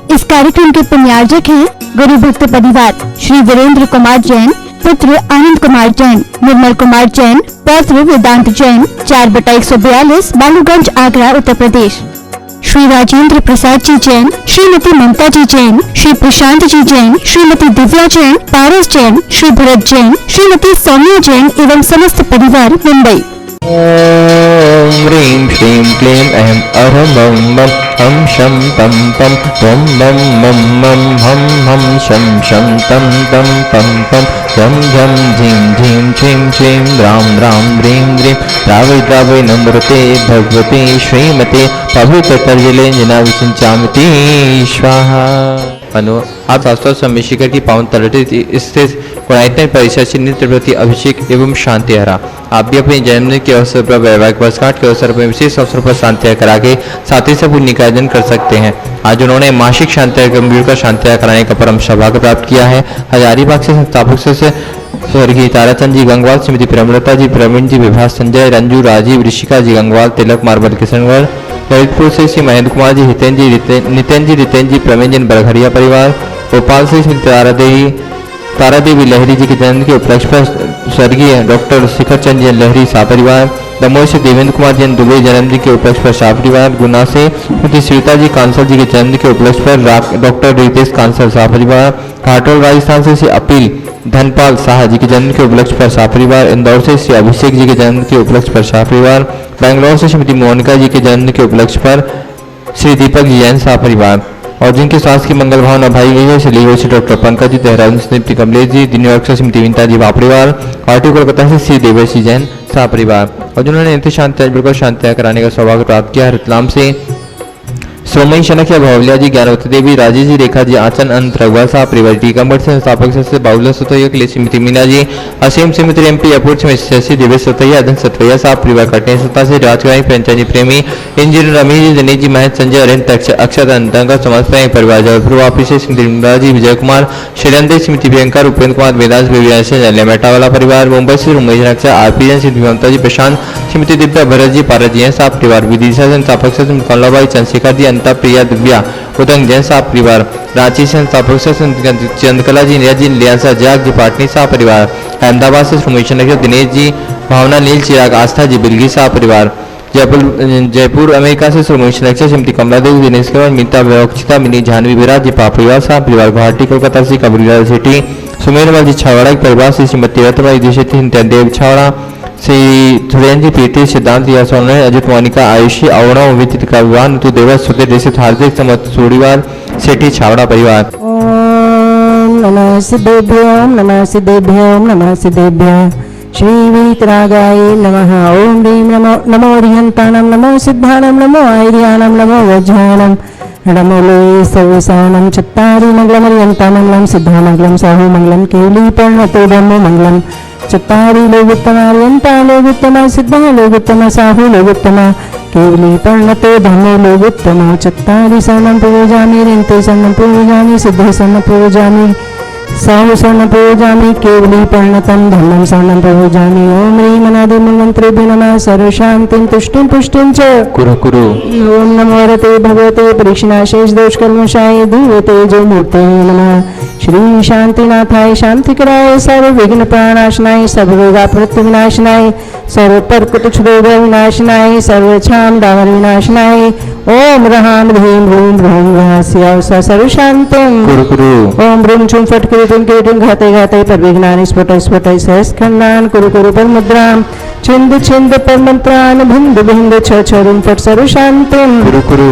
इस कार्यक्रम के पुण्यार्जक हैं गुरु भक्त परिवार श्री वीरेंद्र कुमार जैन, पुत्र आनंद कुमार जैन, निर्मल कुमार जैन, पौत्र वेदांत जैन, 4/142 बालूगंज, आगरा, उत्तर प्रदेश। श्री राजेंद्र प्रसाद जी जैन, श्रीमती ममता जी जैन, श्री प्रशांत जी जैन, श्रीमती दिव्या जैन, पारस जैन, श्री भरत जैन, श्रीमती सौम्या जैन एवं समस्त परिवार, मुंबई। ओम ह्रीं श्रीं क्लीं ऐं अरं बं बं हम शं पं पं त्वं बं मं मं हम हम शं शं तं तं पं पं झं झं झीं झीं छीं छीं राम राम ह्रीं ह्रीं द्रावै द्रावै नमृते भगवते श्रीमते पवित्रतर्जलेंजना विसिंचामिति स्वाहा। आप शास्त्रों स्वामी शिखर की पावन तलहटी स्थित पुरातन परिसर से नित्य प्रति अभिषेक एवं शांति हरा। आप भी अपने जन्मदिन के अवसर पर, वैवाहिक वर्षगांठ के अवसर पर, विशेष अवसर पर शांति करा के साथी से पुण्य का आयोजन कर सकते हैं। आज उन्होंने मासिक शांति गंभीर का शांति कराने का परम सौभाग्य प्राप्त किया है। हजारीबाग से संस्थापक से स्वर्गीय ताराचंद जी गंगवाल, श्रीमती प्रेमलता जी, प्रवीण जी, विभास, संजय, रंजू, राजीव, ऋषिका जी गंगवाल, तिलक, मार्बल, किशनगढ़, ललितपुर से श्री महेंद्र कुमार जी, हितेंद्र जी, नितेंद्र जी, प्रवीण जी, बरघरिया परिवार, भोपाल से श्री तारा देवी लहरी जी के जन्म के उपलक्ष्य पर स्वर्गीय डॉक्टर शिखर चंद जी लहरी शाह परिवार, दमोह से देवेंद्र कुमार जैन दुबे जन्मदिन के उपलक्ष्य पर शाह परिवार, गुना से श्रीमती श्रीता जी कांसल जी के जन्मदिन के उपलक्ष्य पर डॉक्टर रितेश कांसल शाह परिवार, घाटोल राजस्थान से श्री अपील धनपाल शाह जी के जन्म के उपलक्ष्य पर शाह परिवार, इंदौर से श्री अभिषेक जी के जन्म के उपलक्ष्य पर शाह परिवार, बेंगलोर से श्रीमती मोनिका जी के जन्म के उपलक्ष्य पर श्री दीपक जी जैन शाह परिवार, और जिनके स्वास्थ्य की मंगल भावना भाई गई है लीवर से डॉक्टर पंकज जी, देहरादून से श्रीमती कमलेश जी, न्यूयॉर्क से श्रीमती विनीता जी वाह परिवार, आरटी कोलकाता से श्री देवेशी जैन शाह परिवार, और जिन्होंने नित्य शांति बिल्कुल शांति कराने का सौभाग्य प्राप्त किया। रतलाम से सोमई शनकिया, भवलिया जी, ज्ञानवती देवी, राजेश जी, रेखा जी, आचन अंत, रघुवर साहब परिवार, टीकमगढ़ से संस्थापक से बाउला सतैया के लिए श्रीमती मीना जी, असीम श्रीमती एमपी अपूर से शशि दिवेश सतैया, अधन सतैया साहब परिवार, कटनी सत्ता से राजगाई प्रेमचंद प्रेमी, इंजीनियर रमेश जी, दिनेश जी, महेश, संजय, अरिंद, अक्षत, अंतंगा, समाज परिवार, जबलपुर वापी से श्रीमती जी, विजय कुमार, शैलेंद्र, श्रीमती प्रियंका, उपेंद्र कुमार, वेदांत, मेटावाला परिवार, मुंबई से उमेश रक्षा, आरपीएन, श्रीमती ममता जी, प्रशांत, श्रीमती दिव्या, भरत जी, पारस जी साहब परिवार, विदिशा संस्थापक से कमलाबाई, चंद्रशेखर जी, अंता, प्रिया, दिव्या, उदंग जैन साहब परिवार, रांची से संस्थापक से चंद्रकला जी, निया जी, लियांसा जाग जी, पाटनी साहब परिवार, अहमदाबाद से सुमेश नगर, दिनेश जी, भावना, नील, चिराग, आस्था जी, बिलगी साहब परिवार, जयपुर अमेरिका से सुमेश नगर, श्रीमती कमला देवी, दिनेश कुमार, मीता, व्यवक्षिता, मिनी, जानवी, विराज जी, परिवार साहब परिवार, गुवाहाटी कोलकाता से कबरीलाल सेठी, सुमेरवाल जी, छावड़ा परिवार से श्रीमती रत्नबाई जी, देव छावड़ा, श्री धुरेन जी, प्रीति, सिद्धांत, सोन, अजित, मोनिका, आयुषी, अवड़ा, विचित का विवाह, ऋतु, देवस, सुधीर, ऋषित, हार्दिक, समत, सूरीवाल, सेठी, छावड़ा परिवार। ओम नमः सिद्धेभ्यो, नमः सिद्धेभ्यो, नमः सिद्धेभ्यो, श्री वीतरागाय नमः। ओम ह्रीं नमो रिहंतानं, नमो सिद्धानं, नमो आयर्यानं, नमो वज्रानं, नमो लोये सर्वसानं, चत्तारि मंगलमरिहंतानं, नमः सिद्धामंगलं, साहु मंगलं, केवली पर्णतो ब्रह्म मंगलं, चत्तारि लोकोत्तमा रिहंता लोकोत्तमा, सिद्धा लोकोत्तमा, साहु लोकोत्तमा, केवली पर्णतो धर्मो लोकोत्तमो, चत्तारि शरणं पूजामि, रिहन्ते शरणं पूजामि, सिद्धे शरणं पूजामि, साहु शरणं पूजामि, केवली पर्णतं धर्मं शरणं पूजामि। ओम ह्रीं अनादिमन्त्रेभ्यो नमः। सर्वशान्तिं तुष्टिं पुष्टिं च कुरु कुरु। ओम नमो रते भगवते परीक्षणाशेष दोषकल्मषाय दिव्यते जो मूर्ते नमः। श्री शांतिनाथाय, शांतिकराय, सर्व विघ्न प्रणाशनाय, सर्वरोगापहृत विनाशनाय, सर्व परकुतुच्छोग विनाशनाय, सर्व छाम दावर विनाशनाय। ओम रहाम ह्रीं रूम भ्रूम रहस्या सर्व शांतिं कुरु कुरु। ओम ब्रूम छुम फट किरीटं किरीटं घाते घाते पर विघ्नानि स्फुट स्फुट सहस्खंडान कुरु कुरु पर मुद्राम छिंद छिंद पर मंत्रान भिंद भिंद छ छ रूम फट सर्व शांतिं कुरु कुरु।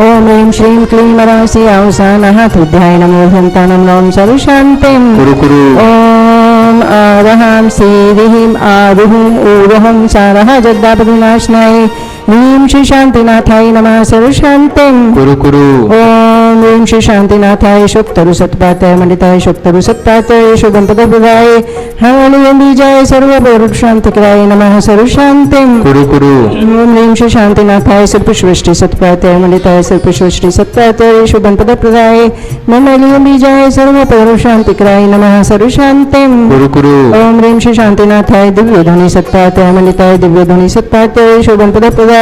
ओम ह्रीं श्रीं क्लीं रासि अवसानः तुभ्याय नमो ह्यन्तानं नमः सर्व शांतिं कुरु कुरु। ओम आरहं सीरिहिं आरुहुं ऊरहं सारः जगदापविनाशनाय ह्रीं श्री शांतिनाथाय नमः सर्व शांतिं कुरु कुरु। ओम ह्रीं श्री शांतिनाथाय शुक्तरु सत्पाताय मंडिताय शुक्तरु सत्पाताय शुभंपदप्रदाय हवलियं बीजाय सर्व शांतिकराय नमः सर्व शांतिं कुरु कुरु। ओम ह्रीं श्री शांतिनाथाय सर्वपुष्टि सत्पाताय मंडिताय सर्वपुष्टि सत्पाताय शुभंपदप्रदाय ममलियं बीजाय सर्व शांतिकराय नमः सर्व शांतिं कुरु कुरु। ओम ह्रीं श्री शांतिनाथाय दिव्यध्वनि सत्पाताय मंडिताय दिव्यध्वनि सत्पाताय शुभंपदप्रदाय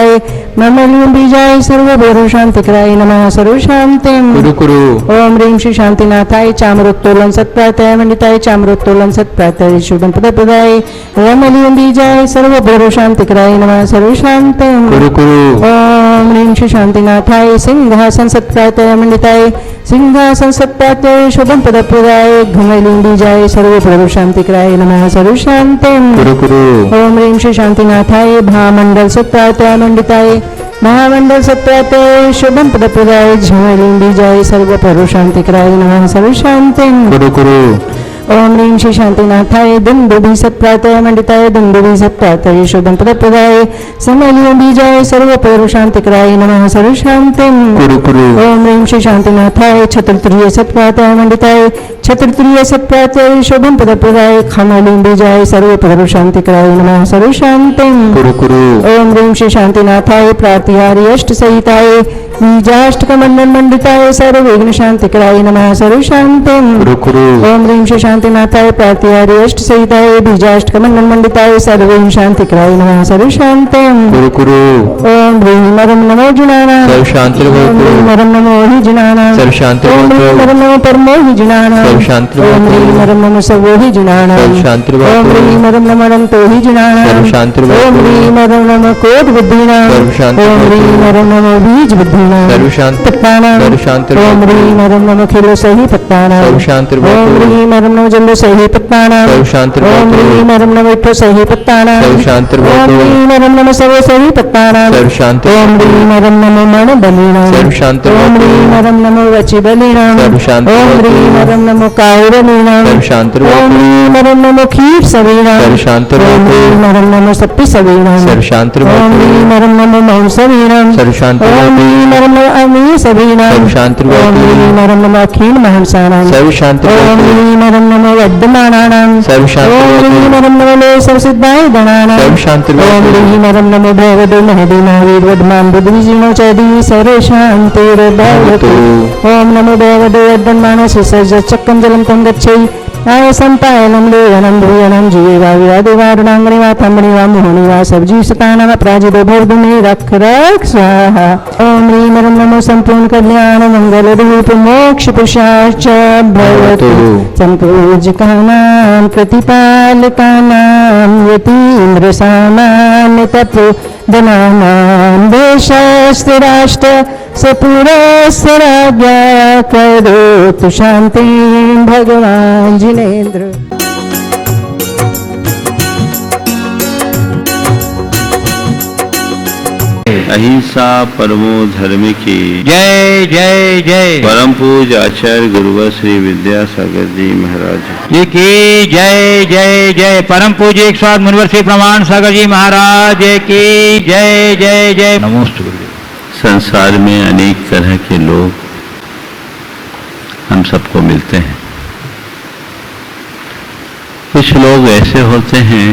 ममलियं बीजाय सर्व शांतिकराय नमः सर्व शांतिं कुरु कुरु ओम ह्रीं श्री शांतिनाथाय चामरोत्तोलन सत्प्रातय मंडिताय चामरोत्तोलन सत्प्रातय शुभम पदप्रदाय रमणीयं बीजाय सर्वभूत शांतिकराय नमः सर्वशांति कुरु कुरु ओम ह्रीं श्री शांतिनाथाय सिंहासन सत्प्रातय मंडिताय सिंहासन सत्प्रातय शुभम पदप्रदाय घमलीं बीजाय सर्वभूत शांतिकराय नमः सर्वशांति कुरु कुरु ओम ह्रीं श्री शांतिनाथाय महामंडल सत्प्रातय मंडिताय महामंडल सत्प्रातय शुभम पदप्रदाय झमलीं बीजाय सर्वभूत शांतिकराय नमः सर्वशांति कुरु कुरु ओम ह्रीं श्री शांतिनाथाय दुंदुभि सत्प्रातय मंडिताय दुंदुभि सत्प्रातय शुभम पदप्रदाय समलिं बीजाय सर्वभूत शांतिकराय नमः सर्वशांति कुरु कुरु ओम ह्रीं श्री शांतिनाथाय चतुर्थीय सत्प्रातय मंडिताय चतुर्थीय सत्प्रातय शुभम पदप्रदाय खमलिं बीजाय सर्वभूत शांतिकराय नमः सर्वशांति कुरु कुरु ओम ह्रीं श्री शांतिनाथाय प्रातिहार्य अष्ट सहिताय बीजाष्टकमंडल मंडिताय सर्वविघ्न शांतिकराय नमः सर्वशांति कुरु कुरु ओम ह्रीं श्री शांतिनाथाय प्रातिहार्य अष्ट सहिताय बीजाष्टकमंडल मंडिताय सर्वविघ्न शांतिकराय नमः सर्वशांति कुरु कुरु ओम ह्रीं नमः नमो जुनानां सर्व शांति ओम ह्रीं नमः नमो हि जुनानां सर्व शांति ओम ह्रीं नमः नमो परमो हि जुनानां सर्व शांति ओम ह्रीं नमः नमो सर्वो हि जुनानां सर्व शांति ओम ह्रीं नमः नमो अनंतो हि जुनानां सर्व शांति ओम ह्रीं नमः नमो कोटि बुद्धिनां सर्व शांति ओम ह्रीं नमः नमो बीज बुद्धिनां सर्व शांति पत्तानां सर्व शांति ओम ह्रीं नमः नमो खिलो सहि पत्तानां सर्व शांति ओम ह्रीं नमः नमो जल्लो सहि पत्तानां सर्व शांति ओम ह्रीं नमः नमो इट्ठो सहि पत्तानां सर्व शांति ओम ह्रीं नमः नमो सर्व सहि पत्तानां सर्व शांति ओम ह्रीं नमः नमो मण बलिनां सर्व शांति ओम ह्रीं नमः नमो वचि बलिनां सर्व शांति ओम ह्रीं नमः नमो कायरलीनां सर्व शांति ओम ह्रीं नमः नमो खीर सवीनां सर्व शांति ओम ह्रीं नमः नमो सप्पि सवीनां सर्व शांति ओम ह्रीं नमः नमो मौ सवीनां सर्व शांति ओम ह्रीं नमः नमो अमी सवीनां सर्व शांति ओम ह्रीं नमः नमो अखिल महंसानां सर्व शांति ओम ह्रीं नमः नमो वर्धमानानां सर्व शांति ओम ह्रीं नमः नमो लेसव सिद्धाय गणानां सर्व शांति ओम ह्रीं नमः नमो भगवतो महदि महावीर वदमान बुद्धिजीनो चैदी सर्व शांतिर्भवतु ओम नमो भगवतो वर्धमानस्य सज्ज चक्रं जलं तं गच्छै आयसं पायनं लेवनं भूयनं जीवा विवादिवारुणाङ्गणि वा थम्बणि वा मोहनि वा सब्जीसतानम प्राजितो भर्दुमे रख रख स्वाहा ओम ह्रीं नमः नमो सम्पूर्ण कल्याण मंगल रूप मोक्ष पुरुषार्च भवतु संपूज्यकानां प्रतिपालकानां यतीन्द्र सामान्य तपो धनानां देशस्य राष्ट्र सपुरस्य राज्ञा करोतु शान्तिं भगवान् जिनेन्द्र। अहिंसा परमो धर्म की जय जय जय परम पूज्य आचार्य गुरुवर श्री विद्यासागर जी महाराज जी की जय जय जय। परम पूज्य 108 मुनिवर श्री प्रमाण सागर जी महाराज की जय जय जय। नमोस्तु गुरुदेव। संसार में अनेक तरह के लोग हम सबको मिलते हैं। कुछ लोग ऐसे होते हैं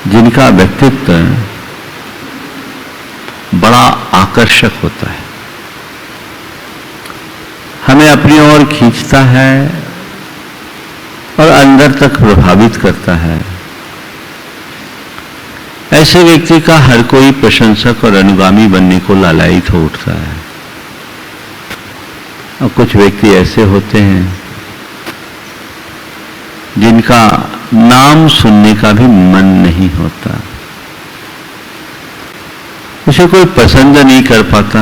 जिनका व्यक्तित्व बड़ा आकर्षक होता है, हमें अपनी ओर खींचता है और अंदर तक प्रभावित करता है। ऐसे व्यक्ति का हर कोई प्रशंसक और अनुगामी बनने को लालायित हो उठता है। और कुछ व्यक्ति ऐसे होते हैं जिनका नाम सुनने का भी मन नहीं होता, उसे कोई पसंद नहीं कर पाता,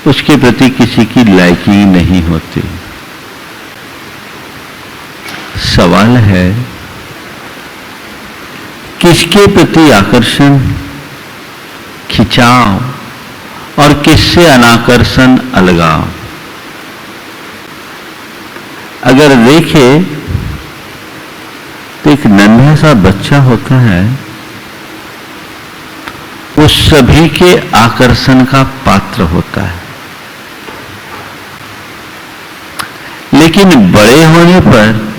उसके प्रति किसी की लायकी नहीं होती। सवाल है किसके प्रति आकर्षण, खिंचाव और किससे अनाकर्षण, अलगाव। अगर देखे तो एक नन्हा सा बच्चा होता है, वो सभी के आकर्षण का पात्र होता है, लेकिन बड़े होने पर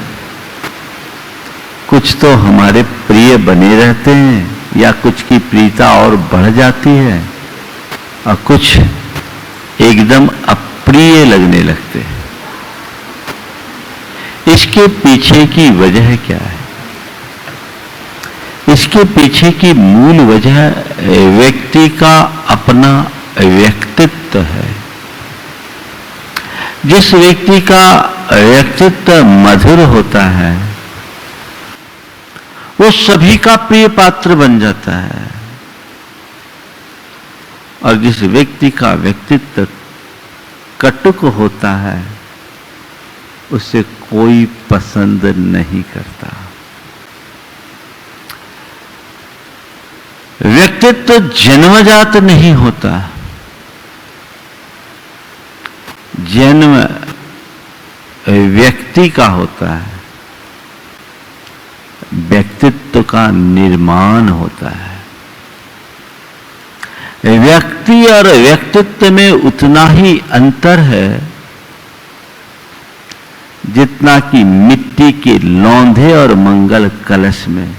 कुछ तो हमारे प्रिय बने रहते हैं या कुछ की प्रियता और बढ़ जाती है और कुछ एकदम अप्रिय लगने लगते हैं। इसके पीछे की वजह क्या है? इसके पीछे की मूल वजह व्यक्ति का अपना व्यक्तित्व है। जिस व्यक्ति का व्यक्तित्व मधुर होता है वो सभी का प्रिय पात्र बन जाता है, और जिस व्यक्ति का व्यक्तित्व कटुक होता है उसे कोई पसंद नहीं करता। व्यक्तित्व जन्मजात नहीं होता, जन्म व्यक्ति का होता है, व्यक्तित्व का निर्माण होता है। व्यक्ति और व्यक्तित्व में उतना ही अंतर है जितना कि मिट्टी के लौंधे और मंगल कलश में।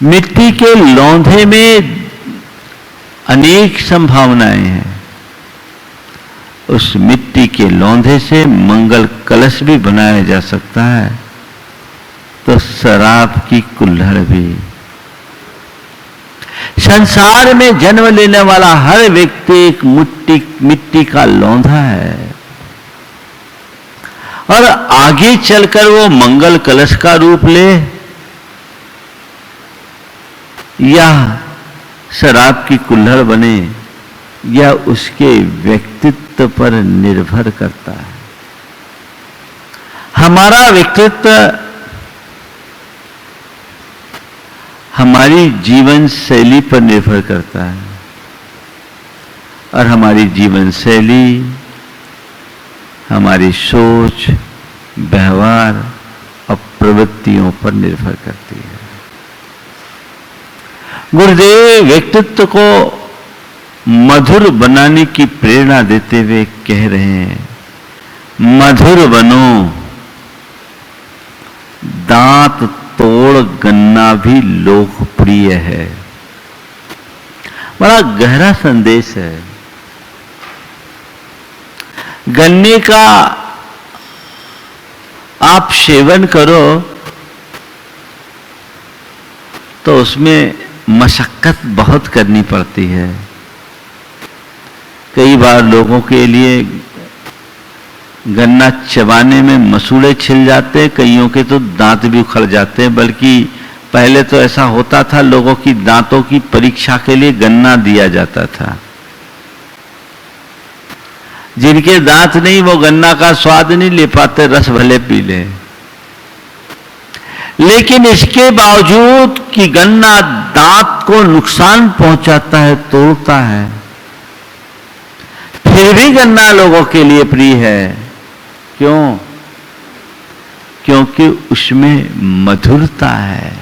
मिट्टी के लौंधे में अनेक संभावनाएं हैं, उस मिट्टी के लौंधे से मंगल कलश भी बनाया जा सकता है, तो शराब की कुल्हड़ भी। संसार में जन्म लेने वाला हर व्यक्ति एक मिट्टी का लौंधा है, और आगे चलकर वो मंगल कलश का रूप ले या शराब की कुल्हड़ बने, या उसके व्यक्तित्व पर निर्भर करता है। हमारा व्यक्तित्व हमारी जीवन शैली पर निर्भर करता है, और हमारी जीवन शैली हमारी सोच, व्यवहार और प्रवृत्तियों पर निर्भर करती है। गुरुदेव व्यक्तित्व को मधुर बनाने की प्रेरणा देते हुए कह रहे हैं, मधुर बनो, दांत तोड़ गन्ना भी लोकप्रिय है। बड़ा गहरा संदेश है। गन्ने का आप सेवन करो तो उसमें मशक्कत बहुत करनी पड़ती है। कई बार लोगों के लिए गन्ना चबाने में मसूड़े छिल जाते हैं, कईयों के तो दांत भी उखड़ जाते हैं। बल्कि पहले तो ऐसा होता था, लोगों की दांतों की परीक्षा के लिए गन्ना दिया जाता था। जिनके दांत नहीं वो गन्ना का स्वाद नहीं ले पाते, रस भले पी ले। लेकिन इसके बावजूद कि गन्ना दांत को नुकसान पहुंचाता है, तोड़ता है, फिर भी गन्ना लोगों के लिए प्रिय है। क्यों? क्योंकि उसमें मधुरता है।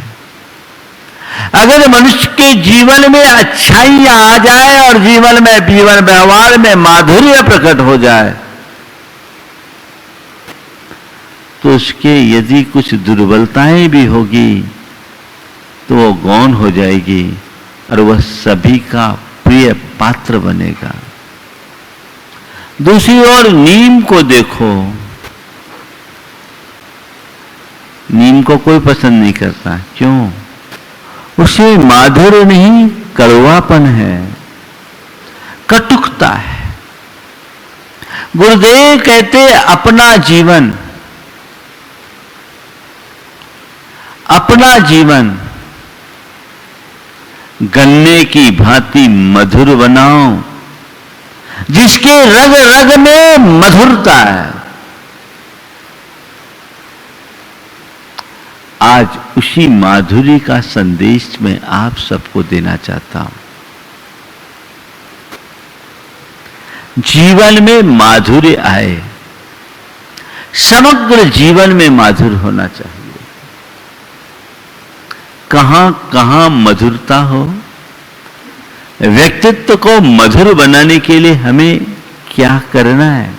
अगर मनुष्य के जीवन में अच्छाइयां आ जाए और जीवन व्यवहार में माधुर्य प्रकट हो जाए, तो उसके यदि कुछ दुर्बलताएं भी होगी तो वो गौण हो जाएगी और वह सभी का प्रिय पात्र बनेगा। दूसरी ओर नीम को देखो, नीम को कोई पसंद नहीं करता। क्यों? उसे माधुर्य नहीं, कड़वापन है, कटुकता है। गुरुदेव कहते अपना जीवन गन्ने की भांति मधुर बनाओ, जिसके रग रग में मधुरता है। आज उसी माधुरी का संदेश मैं आप सबको देना चाहता हूं। जीवन में माधुर्य आए, समग्र जीवन में माधुर होना चाहिए। कहां कहां मधुरता हो। व्यक्तित्व को मधुर बनाने के लिए हमें क्या करना है?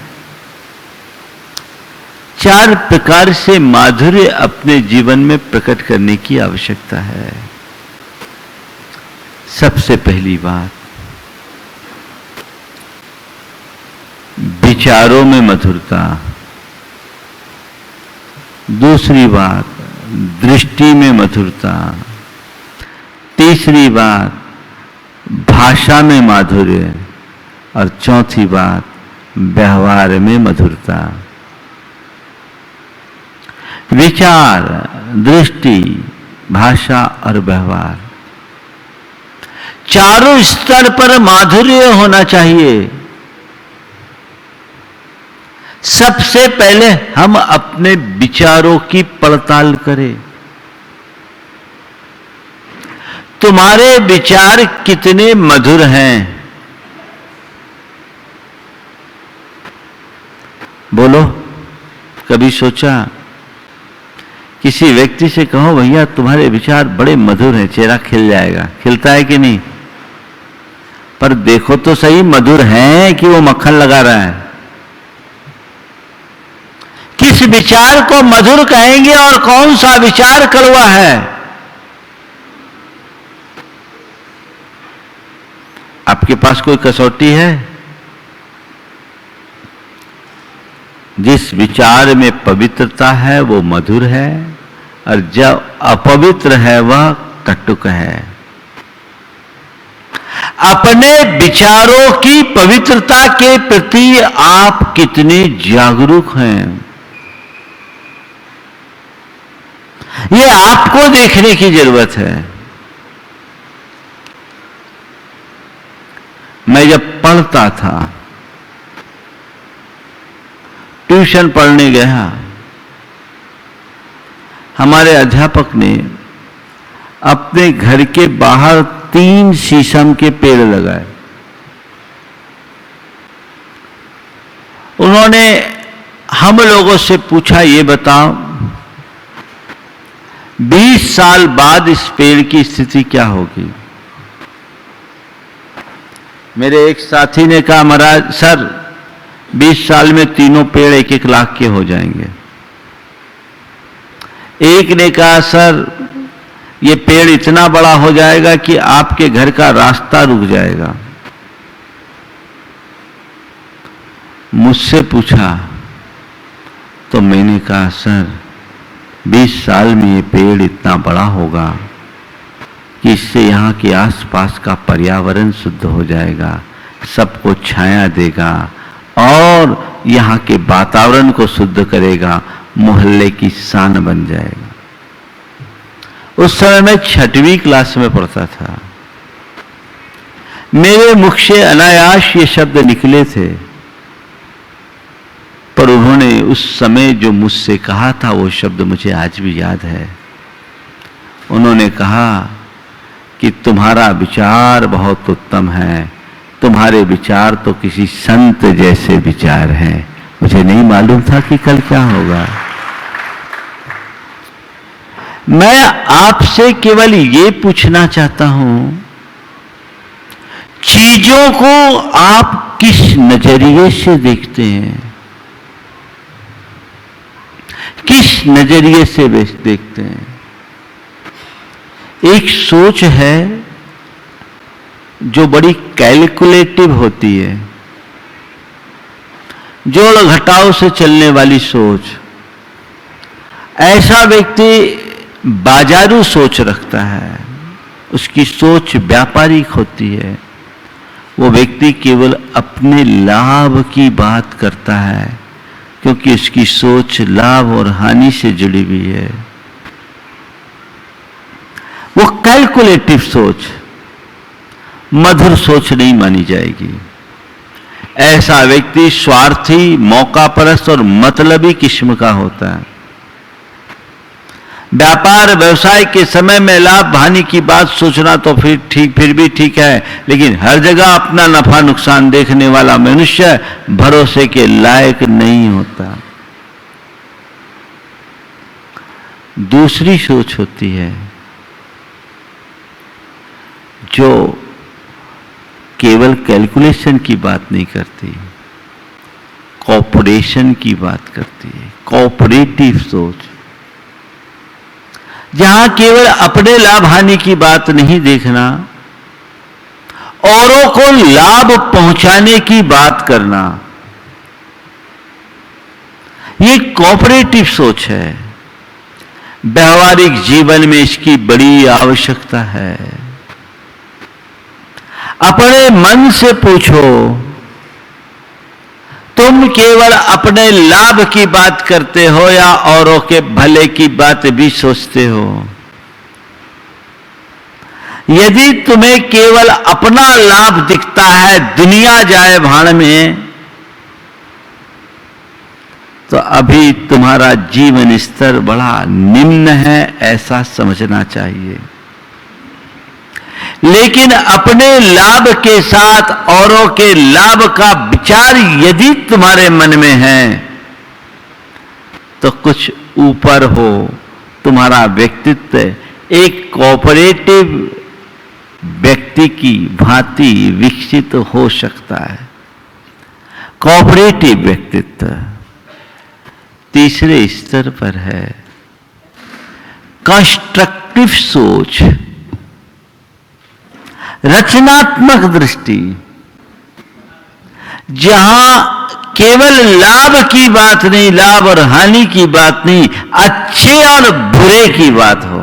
4 प्रकार से माधुर्य अपने जीवन में प्रकट करने की आवश्यकता है। सबसे पहली बात, विचारों में मधुरता। दूसरी बात, दृष्टि में मधुरता। तीसरी बात, भाषा में माधुर्य, और चौथी बात व्यवहार में मधुरता। विचार, दृष्टि, भाषा और व्यवहार, चारों स्तर पर माधुर्य होना चाहिए। सबसे पहले हम अपने विचारों की पड़ताल करें। तुम्हारे विचार कितने मधुर हैं? बोलो, कभी सोचा? किसी व्यक्ति से कहो भैया तुम्हारे विचार बड़े मधुर हैं, चेहरा खिल जाएगा। खिलता है कि नहीं? पर देखो तो सही, मधुर हैं कि वो मक्खन लगा रहा है? किस विचार को मधुर कहेंगे और कौन सा विचार कड़वा है? आपके पास कोई कसौटी है? जिस विचार में पवित्रता है वो मधुर है, और जब अपवित्र है वह कटुक है। अपने विचारों की पवित्रता के प्रति आप कितने जागरूक हैं, ये आपको देखने की जरूरत है। मैं जब पढ़ता था, ट्यूशन पढ़ने गया, हमारे अध्यापक ने अपने घर के बाहर 3 शीशम के पेड़ लगाए। उन्होंने हम लोगों से पूछा, ये बताओ 20 साल बाद इस पेड़ की स्थिति क्या होगी? मेरे एक साथी ने कहा, महाराज सर 20 साल में तीनों पेड़ 1-1 लाख के हो जाएंगे। एक ने कहा, सर ये पेड़ इतना बड़ा हो जाएगा कि आपके घर का रास्ता रुक जाएगा। मुझसे पूछा तो मैंने कहा, सर 20 साल में ये पेड़ इतना बड़ा होगा कि इससे यहाँ के आसपास का पर्यावरण शुद्ध हो जाएगा, सबको छाया देगा और यहाँ के वातावरण को शुद्ध करेगा, मोहल्ले की शान बन जाएगा। उस समय मैं 6वीं क्लास में पढ़ता था। मेरे मुख से अनायास ये शब्द निकले थे, पर उन्होंने उस समय जो मुझसे कहा था वो शब्द मुझे आज भी याद है। उन्होंने कहा कि तुम्हारा विचार बहुत उत्तम है, तुम्हारे विचार तो किसी संत जैसे विचार हैं। मुझे नहीं मालूम था कि कल क्या होगा। मैं आपसे केवल ये पूछना चाहता हूं, चीजों को आप किस नजरिए से देखते हैं? किस नजरिए से देखते हैं? एक सोच है जो बड़ी कैलकुलेटिव होती है, जोड़ घटाव से चलने वाली सोच। ऐसा व्यक्ति बाजारू सोच रखता है, उसकी सोच व्यापारिक होती है। वो व्यक्ति केवल अपने लाभ की बात करता है, क्योंकि उसकी सोच लाभ और हानि से जुड़ी हुई है। वो कैलकुलेटिव सोच मधुर सोच नहीं मानी जाएगी। ऐसा व्यक्ति स्वार्थी, मौकापरस्त और मतलबी किस्म का होता है। व्यापार व्यवसाय के समय में लाभ हानि की बात सोचना तो फिर भी ठीक है, लेकिन हर जगह अपना नफा नुकसान देखने वाला मनुष्य भरोसे के लायक नहीं होता। दूसरी सोच होती है जो केवल कैलकुलेशन की बात नहीं करती, कोऑपरेशन की बात करती है। कोऑपरेटिव सोच, जहां केवल अपने लाभ हानि की बात नहीं देखना, औरों को लाभ पहुंचाने की बात करना, ये कोऑपरेटिव सोच है। व्यावहारिक जीवन में इसकी बड़ी आवश्यकता है। अपने मन से पूछो, तुम केवल अपने लाभ की बात करते हो या औरों के भले की बात भी सोचते हो? यदि तुम्हें केवल अपना लाभ दिखता है, दुनिया जाए भाड़ में, तो अभी तुम्हारा जीवन स्तर बड़ा निम्न है, ऐसा समझना चाहिए। लेकिन अपने लाभ के साथ औरों के लाभ का विचार यदि तुम्हारे मन में है, तो कुछ ऊपर हो, तुम्हारा व्यक्तित्व एक कोऑपरेटिव व्यक्ति की भांति विकसित हो सकता है। कोऑपरेटिव व्यक्तित्व तीसरे स्तर पर है। कंस्ट्रक्टिव सोच, रचनात्मक दृष्टि, जहां केवल लाभ की बात नहीं, लाभ और हानि की बात नहीं, अच्छे और बुरे की बात हो,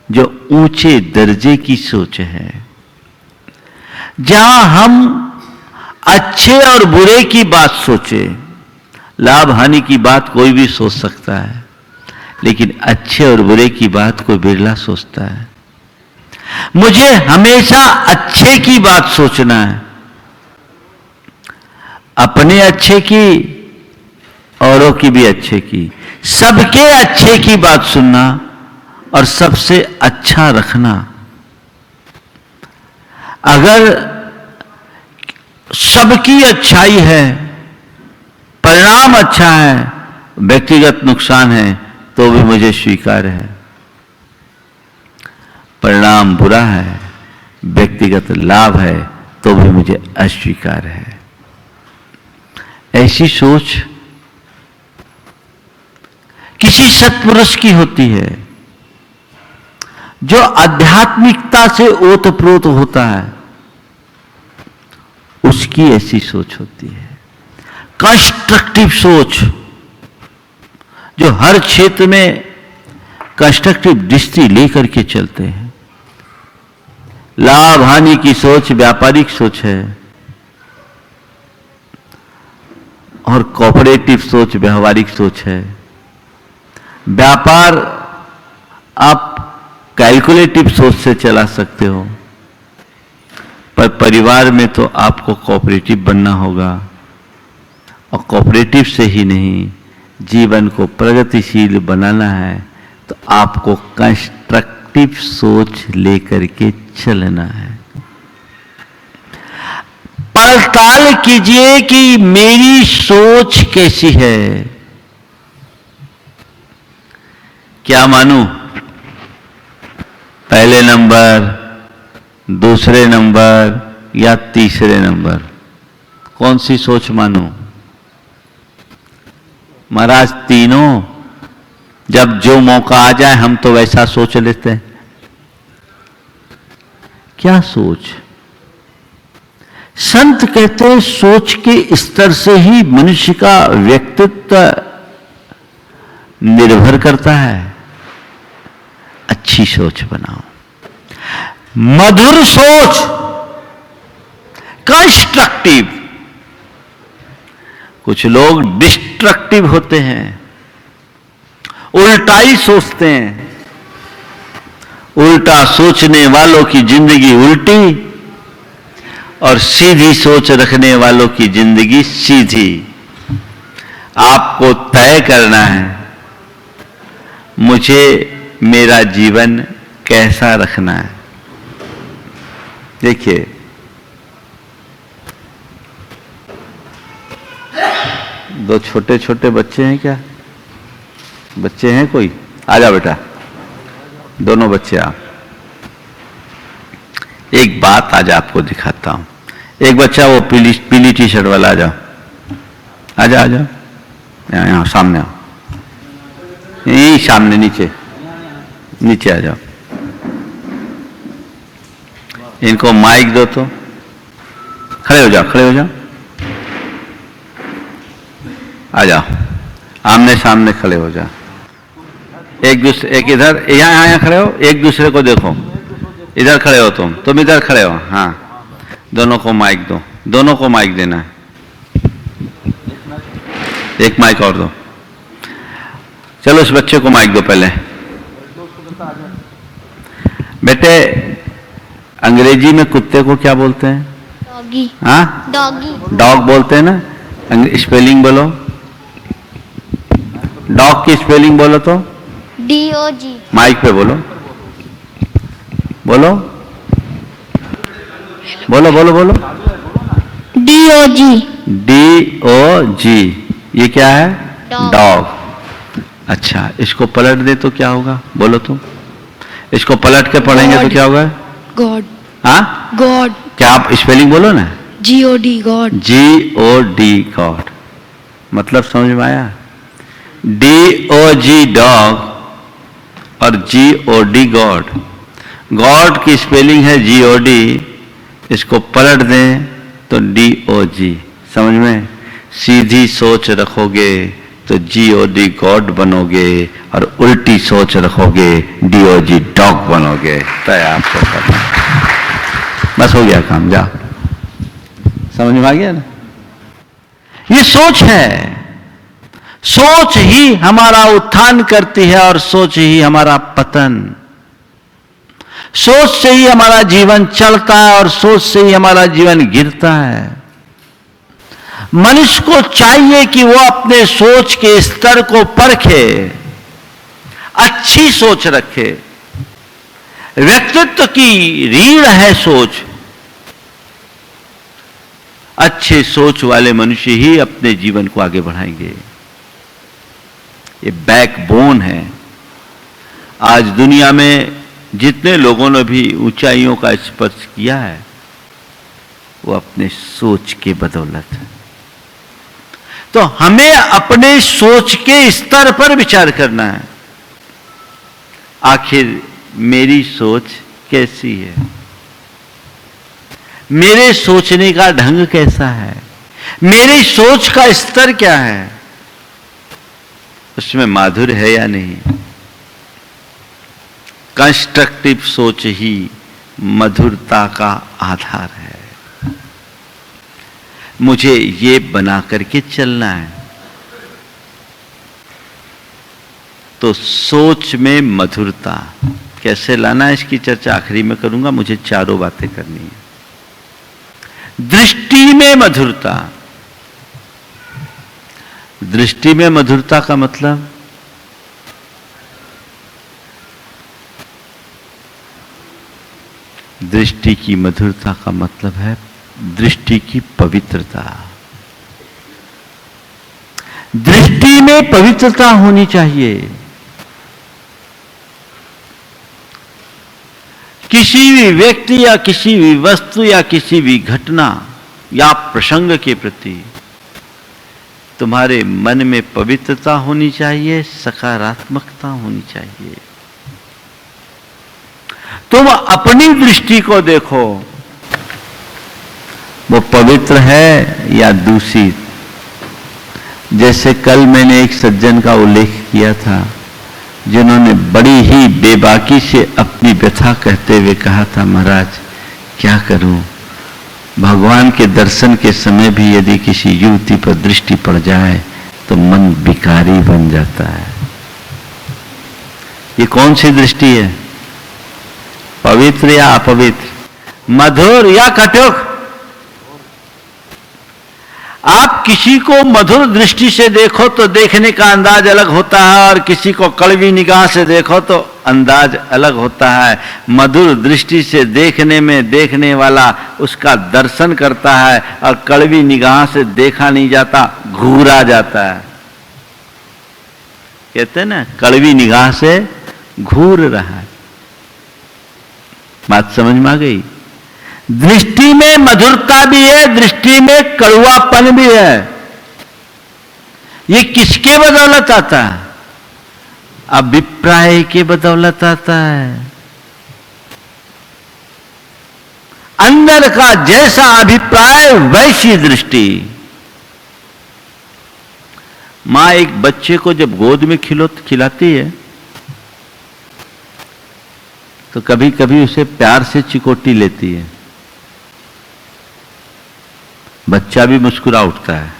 जो ऊंचे दर्जे की सोच है, जहां हम अच्छे और बुरे की बात सोचे। लाभ हानि की बात कोई भी सोच सकता है, लेकिन अच्छे और बुरे की बात कोई बिरला सोचता है। मुझे हमेशा अच्छे की बात सोचना है, अपने अच्छे की, औरों की भी अच्छे की, सबके अच्छे की बात सुनना और सबसे अच्छा रखना। अगर सबकी अच्छाई है, परिणाम अच्छा है, व्यक्तिगत नुकसान है, तो भी मुझे स्वीकार है। परिणाम बुरा है, व्यक्तिगत लाभ है, तो भी मुझे अस्वीकार है। ऐसी सोच किसी सत्पुरुष की होती है, जो आध्यात्मिकता से ओतप्रोत होता है, उसकी ऐसी सोच होती है। कंस्ट्रक्टिव सोच, जो हर क्षेत्र में कंस्ट्रक्टिव दृष्टि लेकर के चलते हैं। लाभ हानि की सोच व्यापारिक सोच है, और कोऑपरेटिव सोच व्यवहारिक सोच है। व्यापार आप कैलकुलेटिव सोच से चला सकते हो, पर परिवार में तो आपको कोऑपरेटिव बनना होगा, और कोऑपरेटिव से ही नहीं, जीवन को प्रगतिशील बनाना है तो आपको कंस्ट्रक्टिव सोच लेकर के चलना है। पड़ताल कीजिए कि मेरी सोच कैसी है। क्या मानूं? पहले नंबर, दूसरे नंबर या तीसरे नंबर? कौन सी सोच मानूं? महाराज तीनों, जब जो मौका आ जाए हम तो वैसा सोच लेते हैं। क्या सोच? संत कहते हैं सोच के स्तर से ही मनुष्य का व्यक्तित्व निर्भर करता है। अच्छी सोच बनाओ, मधुर सोच, कंस्ट्रक्टिव। कुछ लोग डिस्ट्रक्टिव होते हैं, उल्टा ही सोचते हैं। उल्टा सोचने वालों की जिंदगी उल्टी, और सीधी सोच रखने वालों की जिंदगी सीधी। आपको तय करना है, मुझे मेरा जीवन कैसा रखना है। देखिए, दो छोटे छोटे बच्चे हैं क्या? बच्चे हैं कोई? आ जाओ बेटा, दोनों बच्चे आप। एक बात आज आपको दिखाता हूं। एक बच्चा वो पीली टी शर्ट वाला, आ जाओ, आ जाओ, आ जाओ, यहाँ सामने आओ, यही सामने, नीचे नीचे आ जाओ। इनको माइक दो तो खड़े हो जाओ, खड़े हो जाओ, आ जाओ, आमने सामने खड़े हो जाओ। एक दूसरे, एक इधर, यहाँ खड़े हो, एक दूसरे को देखो, इधर खड़े हो तुम इधर खड़े हो। हाँ, दोनों को माइक दो, दोनों को माइक देना है। एक माइक और दो। चलो इस बच्चे को माइक दो पहले। बेटे, अंग्रेजी में कुत्ते को क्या बोलते हैं? डॉगी। हाँ, डॉगी। डॉग बोलते हैं ना। स्पेलिंग बोलो, डॉग की स्पेलिंग बोलो तो। DOG। माइक पे बोलो, बोलो बोलो बोलो बोलो। DOG। DOG, ये क्या है? Dog। डॉग। अच्छा, इसको पलट दे तो क्या होगा? बोलो तुम। इसको पलट के पढ़ेंगे तो क्या होगा? गॉड। हाँ, गॉड। क्या आप स्पेलिंग बोलो ना। GOD God. GOD गॉड, मतलब समझ में आया? DOG डॉग और GOD गॉड। गॉड की स्पेलिंग है GOD, इसको पलट दें तो DOG। समझ में? सीधी सोच रखोगे तो GOD गॉड बनोगे, और उल्टी सोच रखोगे DOG डॉग बनोगे। तय आपको करना, बस हो गया काम, जा। समझ में आ गया ना? ये सोच है। सोच ही हमारा उत्थान करती है और सोच ही हमारा पतन। सोच से ही हमारा जीवन चलता है और सोच से ही हमारा जीवन गिरता है। मनुष्य को चाहिए कि वो अपने सोच के स्तर को परखे, अच्छी सोच रखे। व्यक्तित्व की रीढ़ है सोच। अच्छे सोच वाले मनुष्य ही अपने जीवन को आगे बढ़ाएंगे। ये बैकबोन है। आज दुनिया में जितने लोगों ने भी ऊंचाइयों का स्पर्श किया है, वो अपने सोच के बदौलत है। तो हमें अपने सोच के स्तर पर विचार करना है। आखिर मेरी सोच कैसी है? मेरे सोचने का ढंग कैसा है? मेरी सोच का स्तर क्या है? उसमें माधुर्य है या नहीं? कंस्ट्रक्टिव सोच ही मधुरता का आधार है। मुझे ये बना करके चलना है, तो सोच में मधुरता कैसे लाना है, इसकी चर्चा आखिरी में करूंगा। मुझे चारों बातें करनी है। दृष्टि में मधुरता। दृष्टि में मधुरता का मतलब दृष्टि की मधुरता का मतलब है दृष्टि की पवित्रता। दृष्टि में पवित्रता होनी चाहिए। किसी भी व्यक्ति या किसी भी वस्तु या किसी भी घटना या प्रसंग के प्रति तुम्हारे मन में पवित्रता होनी चाहिए, सकारात्मकता होनी चाहिए। तुम अपनी दृष्टि को देखो, वो पवित्र है या दूषित। जैसे कल मैंने एक सज्जन का उल्लेख किया था, जिन्होंने बड़ी ही बेबाकी से अपनी व्यथा कहते हुए कहा था, महाराज क्या करूं, भगवान के दर्शन के समय भी यदि किसी युवती पर दृष्टि पड़ जाए तो मन विकारी बन जाता है। ये कौन सी दृष्टि है? पवित्र या अपवित्र? मधुर या कटुक? आप किसी को मधुर दृष्टि से देखो तो देखने का अंदाज अलग होता है, और किसी को कड़वी निगाह से देखो तो अंदाज अलग होता है। मधुर दृष्टि से देखने में देखने वाला उसका दर्शन करता है, और कड़वी निगाह से देखा नहीं जाता, घूरा जाता है। कहते हैं ना, कड़वी निगाह से घूर रहा है। बात समझ में आ गई? दृष्टि में मधुरता भी है, दृष्टि में कड़वापन भी है। ये किसके बदौलत आता है? अभिप्राय के बदौलत आता है। अंदर का जैसा अभिप्राय वैसी दृष्टि। मां एक बच्चे को जब गोद में खिलाती है तो कभी कभी उसे प्यार से चिकोटी लेती है, बच्चा भी मुस्कुरा उठता है।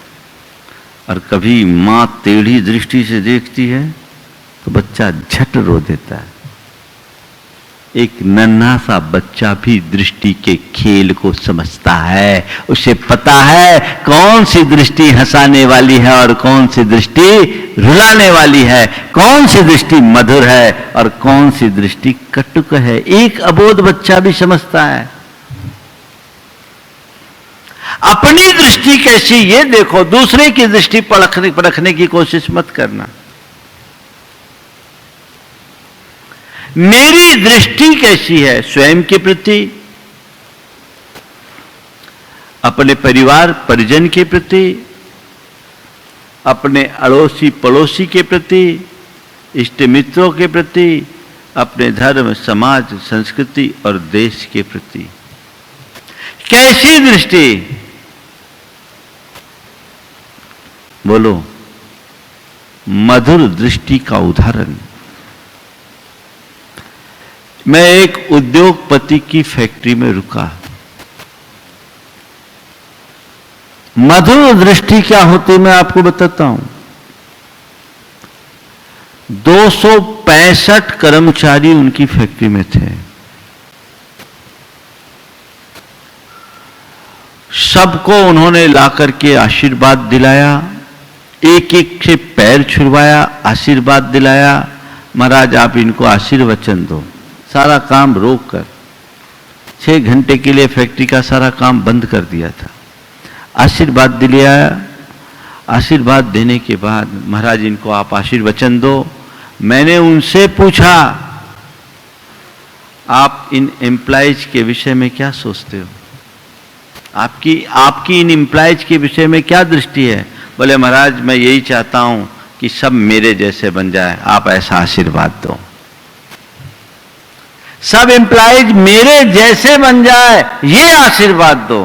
और कभी मां टेढ़ी दृष्टि से देखती है तो बच्चा झट रो देता है। एक नन्हा सा बच्चा भी दृष्टि के खेल को समझता है, उसे पता है कौन सी दृष्टि हंसाने वाली है और कौन सी दृष्टि रुलाने वाली है, कौन सी दृष्टि मधुर है और कौन सी दृष्टि कटुक है। एक अबोध बच्चा भी समझता है। अपनी दृष्टि कैसी ये देखो, दूसरे की दृष्टि परखने की कोशिश मत करना। मेरी दृष्टि कैसी है स्वयं के प्रति, अपने परिवार परिजन के प्रति, अपने अड़ोसी पड़ोसी के प्रति, इष्ट मित्रों के प्रति, अपने धर्म समाज संस्कृति और देश के प्रति कैसी दृष्टि? बोलो। मधुर दृष्टि का उदाहरण, मैं एक उद्योगपति की फैक्ट्री में रुका। मधुर दृष्टि क्या होती मैं आपको बताता हूं। 265 कर्मचारी उनकी फैक्ट्री में थे। सबको उन्होंने लाकर के आशीर्वाद दिलाया, एक एक से पैर छुड़वाया, आशीर्वाद दिलाया। महाराज आप इनको आशीर्वचन दो। सारा काम रोक कर 6 घंटे के लिए फैक्ट्री का सारा काम बंद कर दिया था। आशीर्वाद दिलाया। आशीर्वाद देने के बाद महाराज इनको आप आशीर्वचन दो। मैंने उनसे पूछा आप इन एम्प्लॉइज के विषय में क्या सोचते हो, आपकी इन एम्प्लॉइज के विषय में क्या दृष्टि है? बोले महाराज मैं यही चाहता हूं कि सब मेरे जैसे बन जाए, आप ऐसा आशीर्वाद दो। सब एम्प्लॉइज मेरे जैसे बन जाए ये आशीर्वाद दो।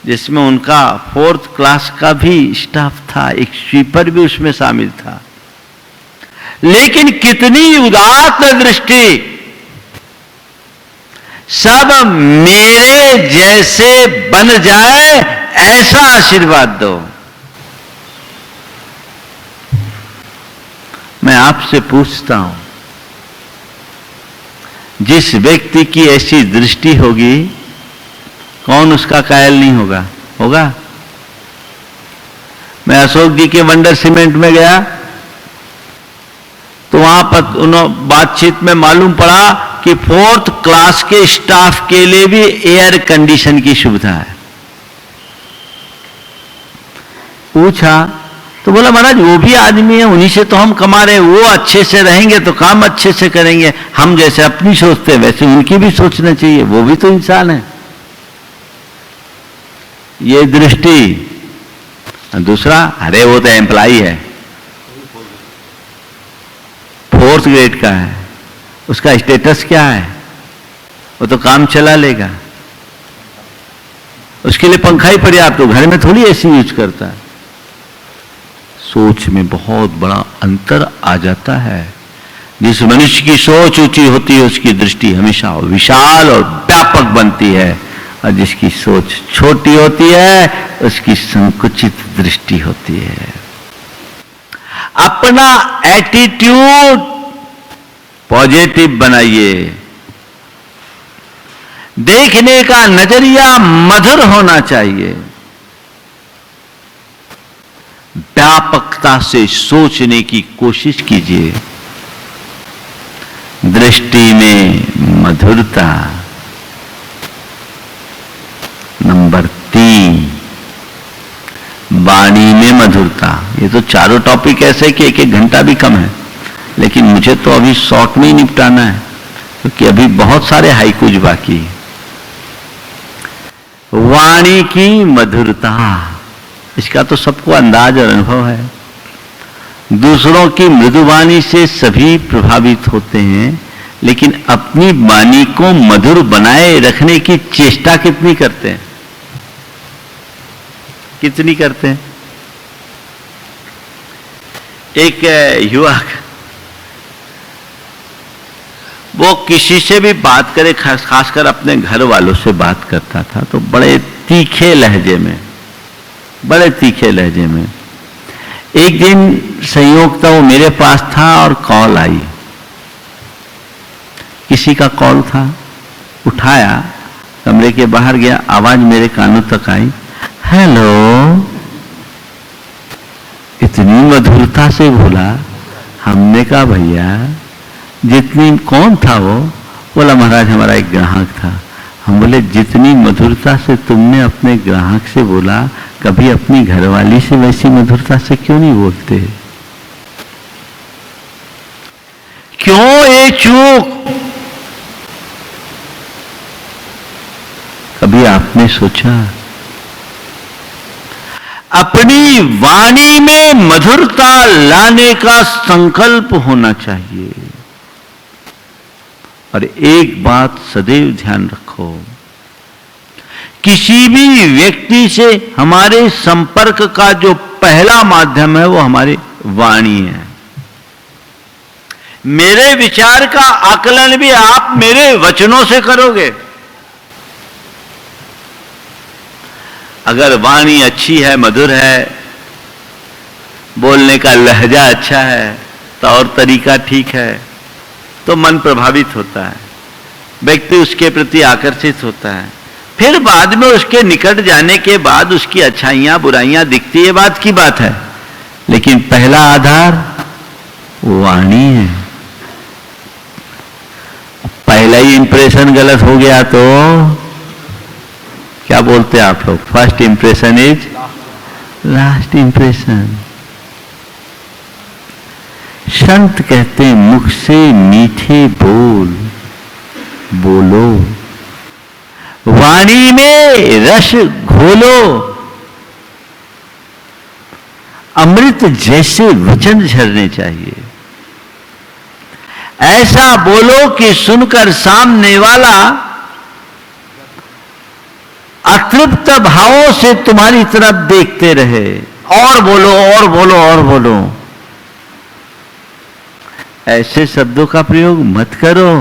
जिसमें उनका 4th क्लास का भी स्टाफ था, एक स्वीपर भी उसमें शामिल था। लेकिन कितनी उदात्त दृष्टि, सब मेरे जैसे बन जाए ऐसा आशीर्वाद दो। मैं आपसे पूछता हूं, जिस व्यक्ति की ऐसी दृष्टि होगी कौन उसका कायल नहीं होगा? होगा? मैं अशोक जी के वंडर सीमेंट में गया तो वहां पर बातचीत में मालूम पड़ा कि 4th क्लास के स्टाफ के लिए भी एयर कंडीशन की सुविधा है। पूछा तो बोला महाराज वो भी आदमी है, उन्हीं से तो हम कमा रहे हैं, वो अच्छे से रहेंगे तो काम अच्छे से करेंगे। हम जैसे अपनी सोचते हैं वैसे उनकी भी सोचना चाहिए, वो भी तो इंसान है। ये दृष्टि। दूसरा, अरे वो तो एम्प्लॉई है, 4th ग्रेड का है, उसका स्टेटस क्या है? वो तो काम चला लेगा, उसके लिए पंखा ही पर्याप्त, तो घर में थोड़ी एसी यूज करता है। सोच में बहुत बड़ा अंतर आ जाता है। जिस मनुष्य की सोच ऊंची होती है उसकी दृष्टि हमेशा विशाल और व्यापक बनती है, और जिसकी सोच छोटी होती है उसकी संकुचित दृष्टि होती है। अपना एटीट्यूड पॉजिटिव बनाइए। देखने का नजरिया मधुर होना चाहिए। व्यापकता से सोचने की कोशिश कीजिए। दृष्टि में मधुरता। नंबर 3, वाणी में मधुरता। ये तो चारों टॉपिक ऐसे कि 1-1 घंटा भी कम है, लेकिन मुझे तो अभी शॉर्ट में ही निपटाना है क्योंकि अभी बहुत सारे हाइकूज बाकी है। वाणी की मधुरता, इसका तो सबको अंदाज और अनुभव है। दूसरों की मृदुवाणी से सभी प्रभावित होते हैं, लेकिन अपनी वाणी को मधुर बनाए रखने की चेष्टा कितनी करते हैं? कितनी करते हैं? एक युवक वो किसी से भी बात करे, खासकर अपने घर वालों से बात करता था तो बड़े तीखे लहजे में, बड़े तीखे लहजे में। एक दिन संयोग था वो मेरे पास था और कॉल आई, किसी का कॉल था, उठाया, कमरे के बाहर गया, आवाज मेरे कानों तक आई, हेलो। इतनी मधुरता से बोला, हमने कहा भैया जितनी, कौन था वो? बोला महाराज हमारा एक ग्राहक था। हम बोले जितनी मधुरता से तुमने अपने ग्राहक से बोला, कभी अपनी घरवाली से वैसी मधुरता से क्यों नहीं बोलते? क्यों ये चूक? कभी आपने सोचा? अपनी वाणी में मधुरता लाने का संकल्प होना चाहिए। और एक बात सदैव ध्यान रखो, किसी भी व्यक्ति से हमारे संपर्क का जो पहला माध्यम है वो हमारी वाणी है। मेरे विचार का आकलन भी आप मेरे वचनों से करोगे। अगर वाणी अच्छी है, मधुर है, बोलने का लहजा अच्छा है, तौर तरीका ठीक है, तो मन प्रभावित होता है, व्यक्ति उसके प्रति आकर्षित होता है। फिर बाद में उसके निकट जाने के बाद उसकी अच्छाइयां बुराइयां दिखती है, बात की बात है, लेकिन पहला आधार वाणी है। पहला ही इंप्रेशन गलत हो गया तो क्या बोलते हैं आप लोग? First impression is last impression. संत कहते हैं मुख से मीठे बोल बोलो, वाणी में रस घोलो, अमृत जैसे वचन झरने चाहिए। ऐसा बोलो कि सुनकर सामने वाला अतृप्त भावों से तुम्हारी तरफ देखते रहे, और बोलो और बोलो और बोलो। ऐसे शब्दों का प्रयोग मत करो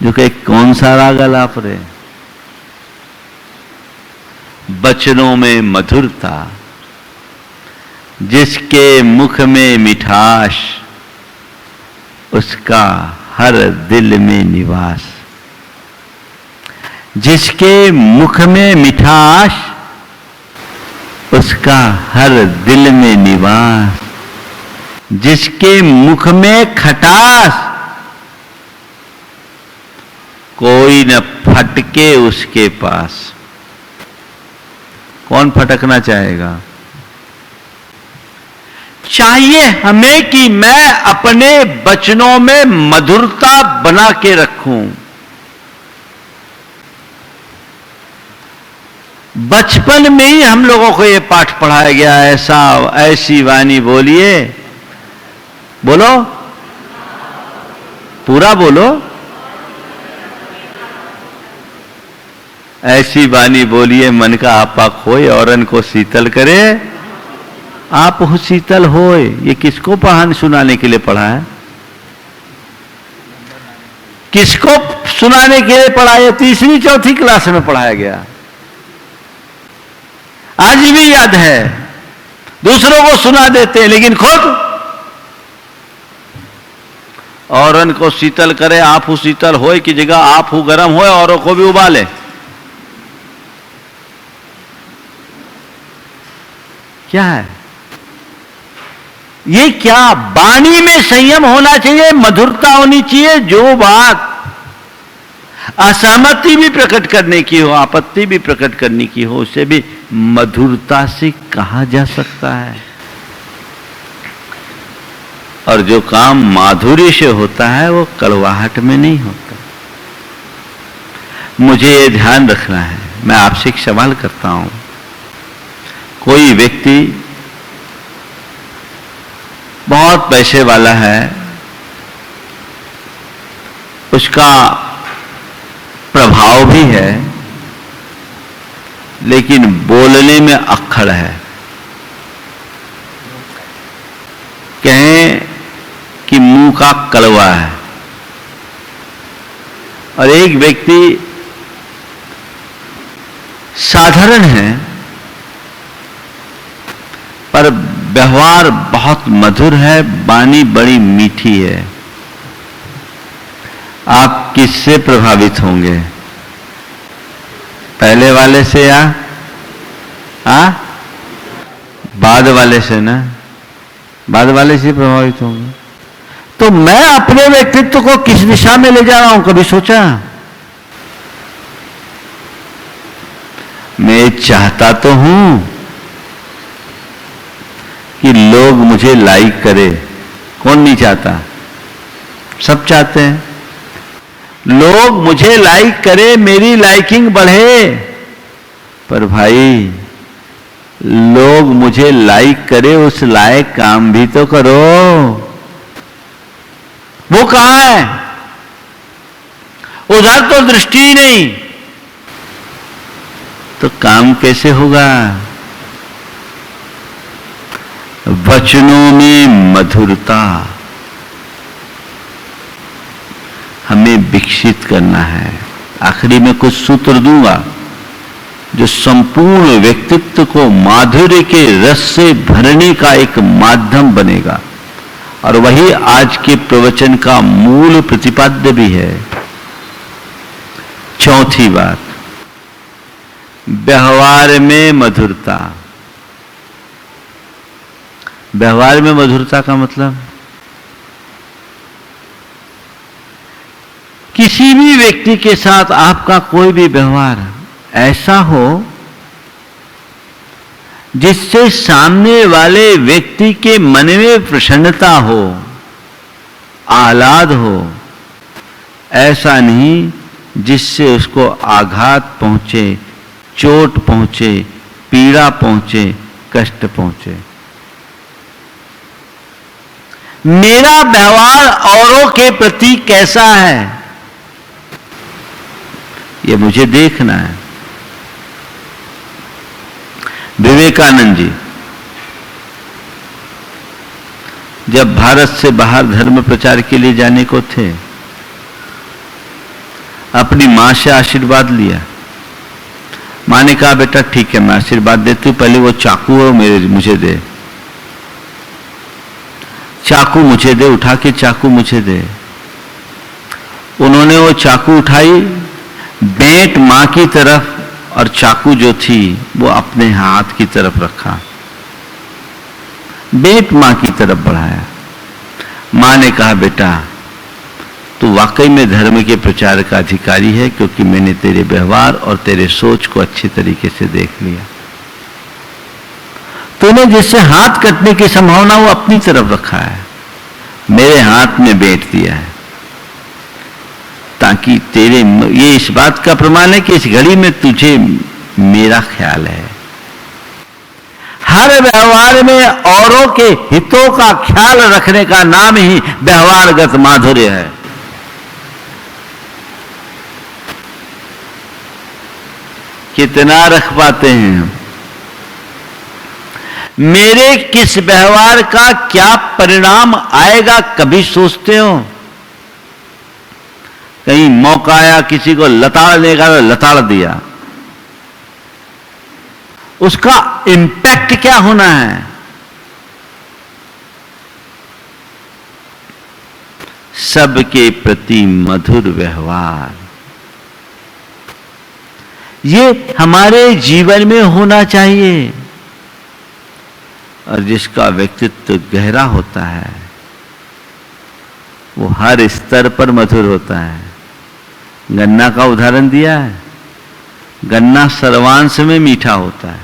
जो कि कौन सा राग आलाप रहे। बचनों में मधुरता, जिसके मुख में मिठास, उसका हर दिल में निवास। जिसके मुख में मिठास, उसका हर दिल में निवास। जिसके मुख में खटास, कोई न फटके उसके पास। कौन फटकना चाहेगा? चाहिए हमें कि मैं अपने वचनों में मधुरता बना के रखूं। बचपन में ही हम लोगों को यह पाठ पढ़ाया गया, ऐसी वाणी बोलिए, बोलो पूरा बोलो, ऐसी वाणी बोलिए मन का आपा खोए, औरन को शीतल करे आप हो शीतल होए। ये किसको पढ़ाने सुनाने के लिए पढ़ा है? किसको सुनाने के लिए पढ़ा है? तीसरी चौथी क्लास में पढ़ाया गया, आज भी याद है। दूसरों को सुना देते हैं लेकिन खुद औरन को शीतल करे, आप हो शीतल होए की जगह आप हो गर्म होए, औरों को भी उबाले। क्या है ये? क्या वाणी में संयम होना चाहिए, मधुरता होनी चाहिए। जो बात असहमति भी प्रकट करने की हो, आपत्ति भी प्रकट करने की हो, उसे भी मधुरता से कहा जा सकता है। और जो काम माधुर्य से होता है वो कड़वाहट में नहीं होता। मुझे ये ध्यान रखना है। मैं आपसे एक सवाल करता हूं, कोई व्यक्ति बहुत पैसे वाला है, उसका प्रभाव भी है, लेकिन बोलने में अक्खड़ है। कहें कि मुंह का कड़वा है, और एक व्यक्ति साधारण है पर व्यवहार बहुत मधुर है, वाणी बड़ी मीठी है। आप किससे प्रभावित होंगे? पहले वाले से या बाद वाले से? ना, बाद वाले से प्रभावित होंगे। तो मैं अपने व्यक्तित्व को किस दिशा में ले जा रहा हूं, कभी सोचा? मैं चाहता तो हूं कि लोग मुझे लाइक करे। कौन नहीं चाहता? सब चाहते हैं लोग मुझे लाइक करे, मेरी लाइकिंग बढ़े। पर भाई, लोग मुझे लाइक करे उस लायक काम भी तो करो। वो कहां है? उधर तो दृष्टि ही नहीं, तो काम कैसे होगा? वचनों में मधुरता हमें विकसित करना है। आखिरी में कुछ सूत्र दूंगा जो संपूर्ण व्यक्तित्व को माधुर्य के रस से भरने का एक माध्यम बनेगा, और वही आज के प्रवचन का मूल प्रतिपाद्य भी है। चौथी बात, व्यवहार में मधुरता। व्यवहार में मधुरता का मतलब किसी भी व्यक्ति के साथ आपका कोई भी व्यवहार ऐसा हो जिससे सामने वाले व्यक्ति के मन में प्रसन्नता हो, आह्लाद हो। ऐसा नहीं जिससे उसको आघात पहुंचे, चोट पहुंचे, पीड़ा पहुंचे, कष्ट पहुंचे। मेरा व्यवहार औरों के प्रति कैसा है, ये मुझे देखना है। विवेकानंद जी जब भारत से बाहर धर्म प्रचार के लिए जाने को थे, अपनी मां से आशीर्वाद लिया। मां ने कहा, बेटा ठीक है, मैं आशीर्वाद देती हूं, पहले वो चाकू है मुझे दे। चाकू मुझे दे, उठा के चाकू मुझे दे। उन्होंने वो चाकू उठाई, बेंट मां की तरफ, और चाकू जो थी वो अपने हाथ की तरफ रखा, बेंट मां की तरफ बढ़ाया। मां ने कहा, बेटा तू वाकई में धर्म के प्रचार का अधिकारी है, क्योंकि मैंने तेरे व्यवहार और तेरे सोच को अच्छी तरीके से देख लिया। तूने जिससे हाथ कटने की संभावना वो अपनी तरफ रखा है, मेरे हाथ में बेंट दिया है, ताकि तेरे, ये इस बात का प्रमाण है कि इस घड़ी में तुझे मेरा ख्याल है। हर व्यवहार में औरों के हितों का ख्याल रखने का नाम ही व्यवहारगत माधुर्य है। कितना रख पाते हैं? मेरे किस व्यवहार का क्या परिणाम आएगा, कभी सोचते हो? कहीं मौका आया किसी को लताड़ने का, लताड़ दिया, उसका इंपैक्ट क्या होना है? सबके प्रति मधुर व्यवहार, ये हमारे जीवन में होना चाहिए। और जिसका व्यक्तित्व गहरा होता है वो हर स्तर पर मधुर होता है। गन्ना का उदाहरण दिया है, गन्ना सर्वांश में मीठा होता है,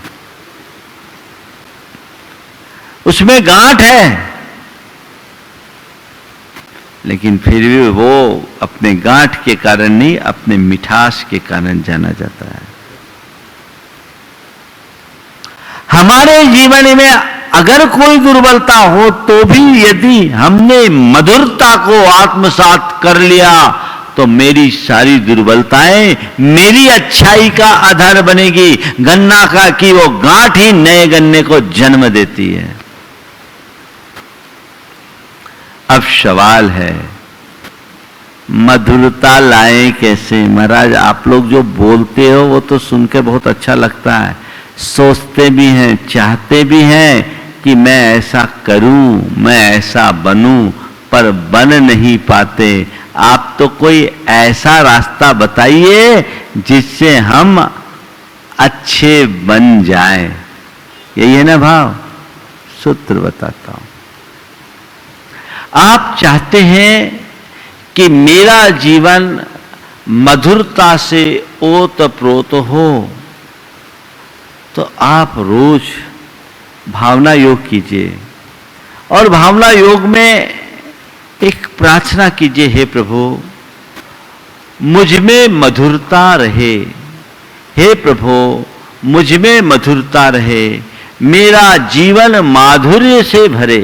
उसमें गांठ है, लेकिन फिर भी वो अपने गांठ के कारण नहीं, अपने मिठास के कारण जाना जाता है। हमारे जीवन में अगर कोई दुर्बलता हो तो भी यदि हमने मधुरता को आत्मसात कर लिया तो मेरी सारी दुर्बलताएं मेरी अच्छाई का आधार बनेगी। गन्ना का कि वो गांठ ही नए गन्ने को जन्म देती है। अब सवाल है, मधुरता लाए कैसे? महाराज आप लोग जो बोलते हो वो तो सुन के बहुत अच्छा लगता है, सोचते भी हैं, चाहते भी हैं कि मैं ऐसा करूं, मैं ऐसा बनूं, पर बन नहीं पाते। आप तो कोई ऐसा रास्ता बताइए जिससे हम अच्छे बन जाएं। यही है ना भाव? सूत्र बताता हूं। आप चाहते हैं कि मेरा जीवन मधुरता से ओतप्रोत हो, तो आप रोज भावना योग कीजिए और भावना योग में एक प्रार्थना कीजिए, हे प्रभु मुझ में मधुरता रहे, हे प्रभु मुझ में मधुरता रहे, मेरा जीवन माधुर्य से भरे।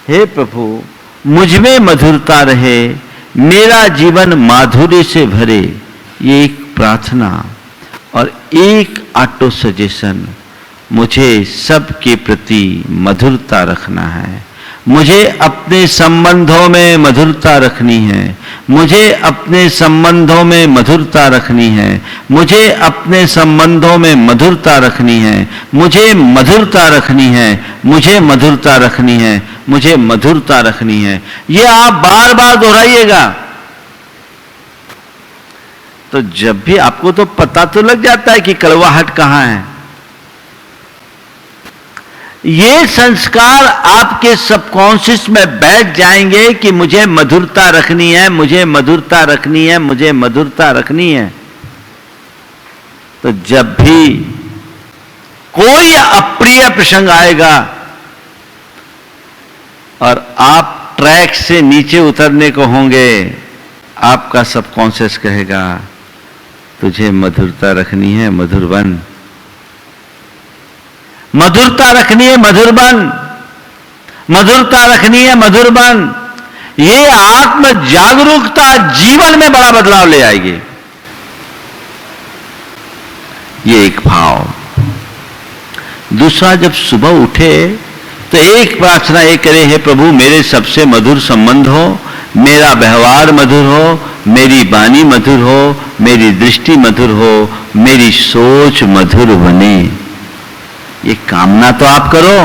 हे प्रभु मुझ में मधुरता रहे, मेरा जीवन माधुर्य से भरे। ये एक प्रार्थना और एक ऑटो सजेशन, मुझे सबके प्रति मधुरता रखना है, मुझे अपने संबंधों में मधुरता रखनी है, मुझे अपने संबंधों में मधुरता रखनी है, मुझे अपने संबंधों में मधुरता रखनी है, मुझे मधुरता रखनी है, मुझे मधुरता रखनी है, मुझे मधुरता रखनी है। ये आप बार बार दोहराइएगा, तो जब भी आपको तो पता तो लग जाता है कि कड़वाहट कहां है। ये संस्कार आपके सबकॉन्शियस में बैठ जाएंगे कि मुझे मधुरता रखनी है, मुझे मधुरता रखनी है, मुझे मधुरता रखनी है। तो जब भी कोई अप्रिय प्रसंग आएगा और आप ट्रैक से नीचे उतरने को होंगे, आपका सबकॉन्शियस कहेगा तुझे मधुरता रखनी है, मधुर बन, मधुरता रखनी है, मधुर बन, मधुरता रखनी है, मधुर बन। ये आत्म जागरूकता जीवन में बड़ा बदलाव ले आएगी। ये एक भाव। दूसरा, जब सुबह उठे तो एक प्रार्थना ये करे, हे प्रभु मेरे सबसे मधुर संबंध हो, मेरा व्यवहार मधुर हो, मेरी वाणी मधुर हो, मेरी दृष्टि मधुर हो, मेरी सोच मधुर बने। ये कामना तो आप करो।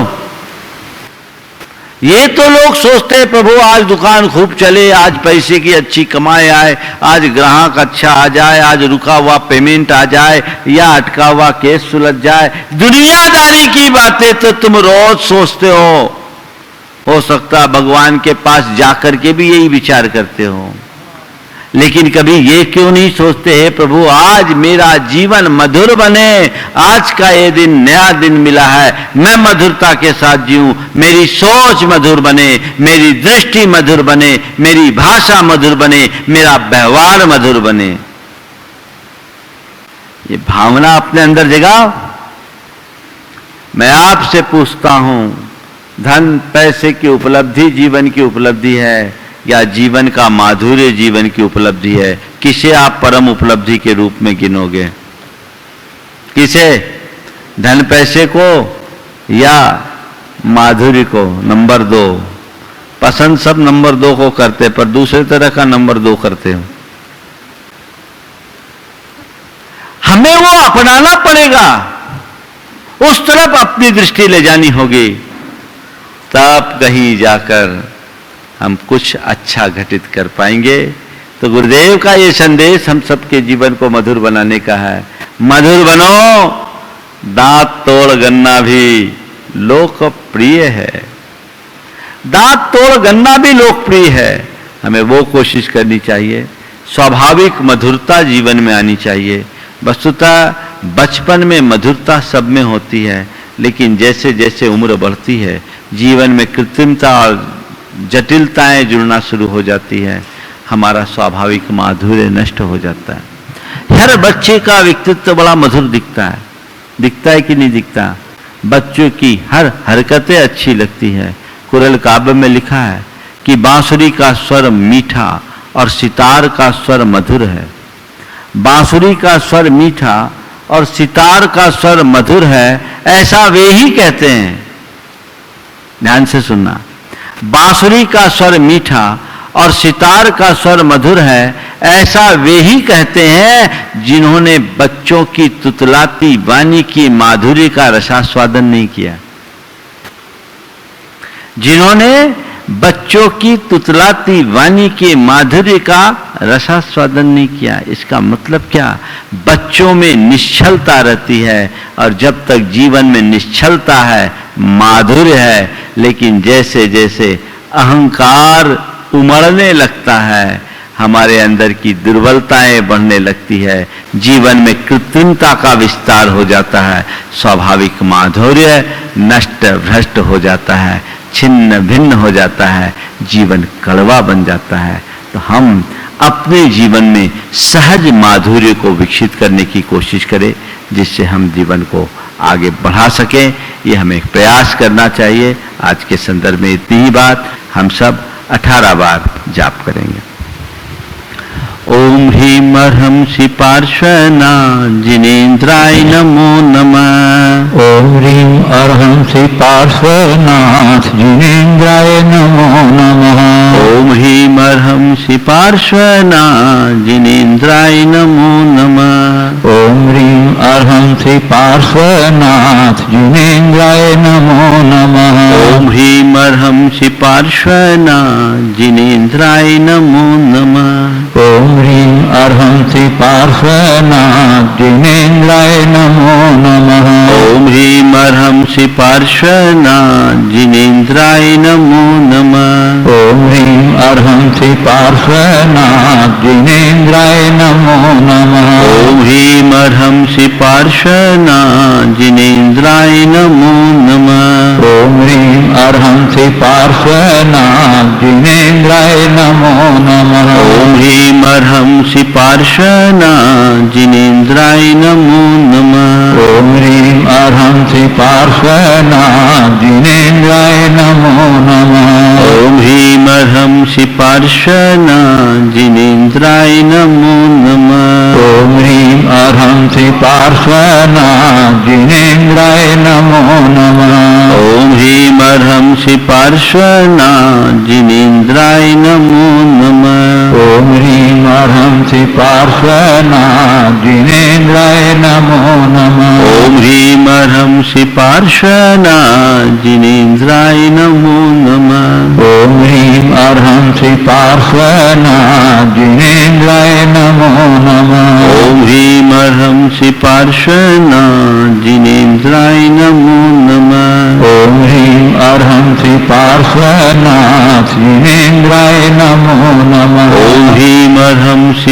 ये तो लोग सोचते हैं प्रभु आज दुकान खूब चले, आज पैसे की अच्छी कमाई आए, आज ग्राहक अच्छा आ जाए, आज रुका हुआ पेमेंट आ जाए, या अटका हुआ केस सुलझ जाए। दुनियादारी की बातें तो तुम रोज सोचते हो सकता है भगवान के पास जाकर के भी यही विचार करते हो, लेकिन कभी ये क्यों नहीं सोचते हैं प्रभु आज मेरा जीवन मधुर बने, आज का ये दिन नया दिन मिला है, मैं मधुरता के साथ जीऊं, मेरी सोच मधुर बने, मेरी दृष्टि मधुर बने, मेरी भाषा मधुर बने, मेरा व्यवहार मधुर बने। ये भावना अपने अंदर जगाओ। मैं आपसे पूछता हूं, धन पैसे की उपलब्धि जीवन की उपलब्धि है या जीवन का माधुर्य जीवन की उपलब्धि है? किसे आप परम उपलब्धि के रूप में गिनोगे? किसे? धन पैसे को या माधुर्य को? नंबर 2 पसंद सब नंबर 2 को करते, पर दूसरे तरह का नंबर 2 करते हो। हमें वो अपनाना पड़ेगा, उस तरफ अपनी दृष्टि ले जानी होगी, तब कहीं जाकर हम कुछ अच्छा घटित कर पाएंगे। तो गुरुदेव का ये संदेश हम सबके जीवन को मधुर बनाने का है। मधुर बनो, दांत तोड़ गन्ना भी लोकप्रिय है। दांत तोड़ गन्ना भी लोकप्रिय है। हमें वो कोशिश करनी चाहिए, स्वाभाविक मधुरता जीवन में आनी चाहिए। वस्तुतः बचपन में मधुरता सब में होती है, लेकिन जैसे जैसे उम्र बढ़ती है जीवन में कृत्रिमता और जटिलताएं जुड़ना शुरू हो जाती है, हमारा स्वाभाविक माधुर्य नष्ट हो जाता है। हर बच्चे का व्यक्तित्व बड़ा मधुर दिखता है कि नहीं दिखता? बच्चों की हर हरकतें अच्छी लगती है। कुरल काव्य में लिखा है कि बांसुरी का स्वर मीठा और सितार का स्वर मधुर है। बांसुरी का स्वर मीठा और सितार का स्वर मधुर है, ऐसा वे ही कहते हैं। ध्यान से सुनना, बांसुरी का स्वर मीठा और सितार का स्वर मधुर है, ऐसा वे ही कहते हैं जिन्होंने बच्चों की तुतलाती वाणी की माधुर्य का रसास्वादन नहीं किया। जिन्होंने बच्चों की तुतलाती वाणी के माधुर्य का रसास्वादन नहीं किया। इसका मतलब क्या? बच्चों में निश्चलता रहती है, और जब तक जीवन में निश्चलता है, माधुर्य है, लेकिन जैसे जैसे अहंकार उमड़ने लगता है, हमारे अंदर की दुर्बलताएं बढ़ने लगती है, जीवन में कृत्रिमता का विस्तार हो जाता है, स्वाभाविक माधुर्य नष्ट भ्रष्ट हो जाता है, छिन्न भिन्न हो जाता है, जीवन कड़वा बन जाता है। तो हम अपने जीवन में सहज माधुर्य को विकसित करने की कोशिश करें, जिससे हम जीवन को आगे बढ़ा सकें। ये हमें प्रयास करना चाहिए। आज के संदर्भ में इतनी ही बात। हम सब 18 बार जाप करेंगे। ओम ह्रीं अर्हंसि पार्श्वनाथ जिनेन्द्राय नमो नमः। ओम ह्रीं अर्हंसि पार्श्वनाथ जिनेन्द्राय नमो नमः। ओम ह्रीं अर्हंसि पार्श्वनाथ जिनेन्द्राय नमो नमः। ओम ह्रीं अर्हंसि पार्श्वनाथ जिनेन्द्राय नमो नमः। ओम ह्रीं अर्हंसि पार्श्वनाथ जिनेन्द्राय नमो नमः। ओम ह्रीं अर्हंसि पार्श्वनाथ जिनेन्द्राय नमो नमः। ओम ह्रीं अर्हंसि पार्श्वनाथ जिनेन्द्राय नमो नमः। ओम ह्रीं अर्हंसि पार्श्वनाथ जिनेन्द्राय नमो नमः। ओम ह्रीं अर्हंसि पार्श्वनाथ जिनेन्द्राय नमो नमः। ओम ह्रीं अर्हंसि पार्श्वनाथ जिनेन्द्राय नमो नमः। ओम ह्रीं अर्हंसि पार्श्वनाथ जिनेन्द्राय नमो नमः। ओम ह्रीं अर्हंसि पार्श्वनाथ जिनेन्द्राय नमो नमः। ओम ह्रीं अर्हंसि पार्श्वनाथ जिनेन्द्राय नमो नमः। ओम ह्रीं अर्हंसि पार्श्वनाथ जिनेन्द्राय नमो नमः। ओम ह्रीं अर्हंसि पार्श्वनाथ जिनेन्द्राय नमो नमः। ओम ह्रीं अर्हंसि पार्श्वनाथ जिनेन्द्राय नमो नमः। ओम ह्रीं अर्हंसि पार्श्वनाथ जिनेन्द्राय नमो नमः। ओम ह्रीं अर्हंसि पार्श्वनाथ जिनेन्द्राय नमो नमः। ओम ह्रीं अर्हंसि पार्श्वनाथ जिनेन्द्राय नमो नमः। ओम ह्रीं अर्हंसि पार्श्वनाथ जिनेन्द्राय नमो नमः। ओम ह्रीं अर्हंसि पार्श्वनाथ जिनेन्द्राय नमो नमः। ओम ह्रीं अर्हंसि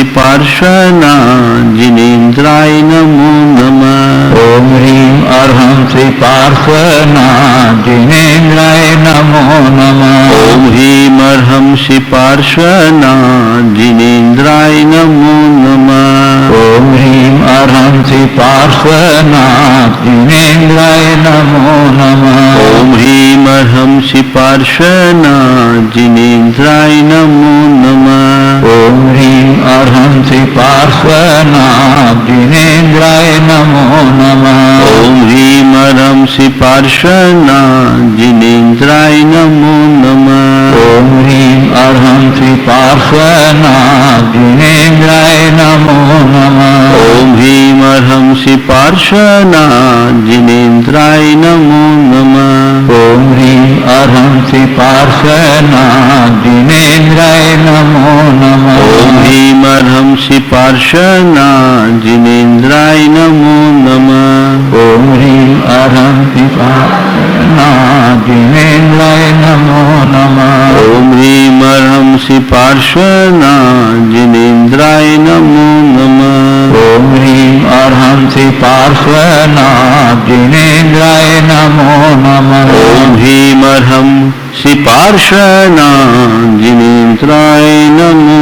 पार्श्वनाथ जिनेन्द्राय नमो नमः। ओम ह्रीं अर्हंसि पार्श्वनाथ जिनेन्द्राय नमो नमः। ओम ह्रीं अर्हंसि पार्श्वनाथ जिनेन्द्राय नमो नमः। ओम ह्रीं अर्हंसि पार्श्वनाथ जिनेन्द्राय नमो नमः। ओम ह्रीं अर्हंसि पार्श्वनाथ जिनेन्द्राय नमो नमः। ओम ह्रीं अर्हंसि पार्श्वनाथ जिनेन्द्राय नमो नमः। ओम ह्रीं अर्हंसि पार्श्वनाथ जिनेन्द्राय नमो नमः। ओम ह्रीं अर्हंसि पार्श्वनाथ जिनेन्द्राय नमो नमः। ओम ह्रीं अर्हंसि पार्श्वनाथ जिनेन्द्राय नमो नमः। ओम ह्रीं अर्हंसि पार्श्वनाथ जिनेन्द्राय नमो नमः। ओम ह्रीं अर्हंसि पार्श्वनाथ जिनेन्द्राय नमो नमः। ओम ह्रीं अर्हंसि पार्श्वनाथ जिनेन्द्राय नमो नमः। ओम ह्रीं अर्हंसि पार्श्वनाथ जिनेन्द्राय नमो नमः। ओम ह्रीं अर्हंसि पार्श्वनाथ जिनेन्द्राय नमो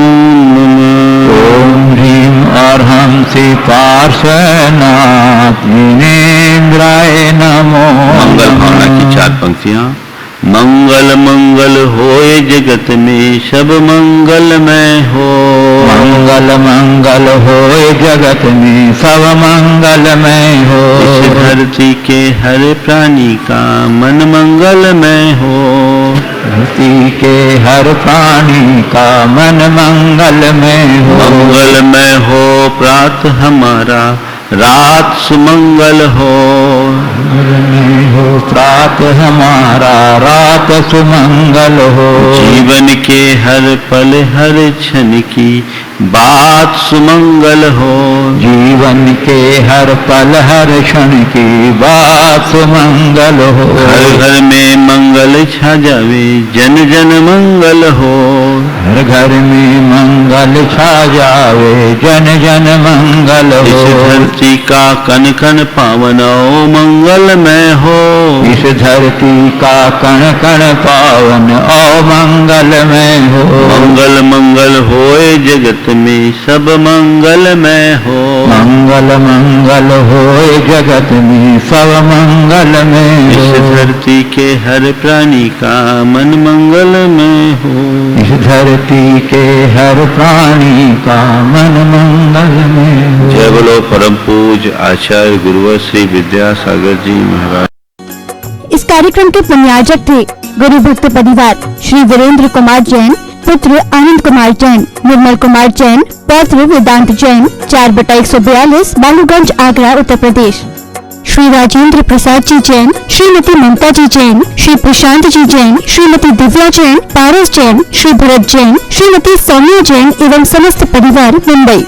नमः। ओम ह्रीं अर्हंसि पार्श्वनाथ जिनेन्द्राय नमो मंगल भावना की 4 पंक्तियां। मंगल मंगल होए जगत में सब मंगलमय हो। मंगल मंगल होए जगत में सब मंगलमय हो। इस धरती के हर प्राणी का मन मंगलमय हो। धरती के हर प्राणी का मन मंगलमय हो। मंगलमय हो प्रातः हमारा, रात सुमंगल हो। मंगलमय हो प्रातः हमारा, रात सुमंगल हो। जीवन के हर पल हर क्षण की बात सुमंगल हो। जीवन के हर पल हर क्षण की बात सुमंगल हो। घर घर में मंगल छा जावे, जन जन मंगल हो। हर घर में मंगल छा जावे, जन जन मंगल इस हो। धरती का कण कण पावन ओ मंगलमय हो। इस धरती का कण कण पावन ओ मंगलमय हो। मंगल मंगल होए जगत में सब मंगलमय हो। मंगल मंगल होए जगत में सब मंगलमय हो। इस धरती के हर प्राणी का मन मंगलमय हो। इस धरती के हर प्राणी का मन मंगलमय हो। जय बोलो परम पूज्य आचार्य गुरुवर श्री विद्यासागर जी महाराज। इस कार्यक्रम के प्रन्याजक थे गुरु भक्त परिवार श्री वीरेंद्र कुमार जैन, पुत्र आनंद कुमार जैन, निर्मल कुमार जैन, पौत्र वेदांत जैन, 4/142 बालूगंज, आगरा, उत्तर प्रदेश। श्री राजेंद्र प्रसाद जी जैन, श्रीमती ममता जी जैन, श्री प्रशांत जी जैन, श्रीमती दिव्या जैन, पारस जैन, श्री भरत जैन, श्रीमती सौम्या जैन एवं समस्त परिवार, मुंबई।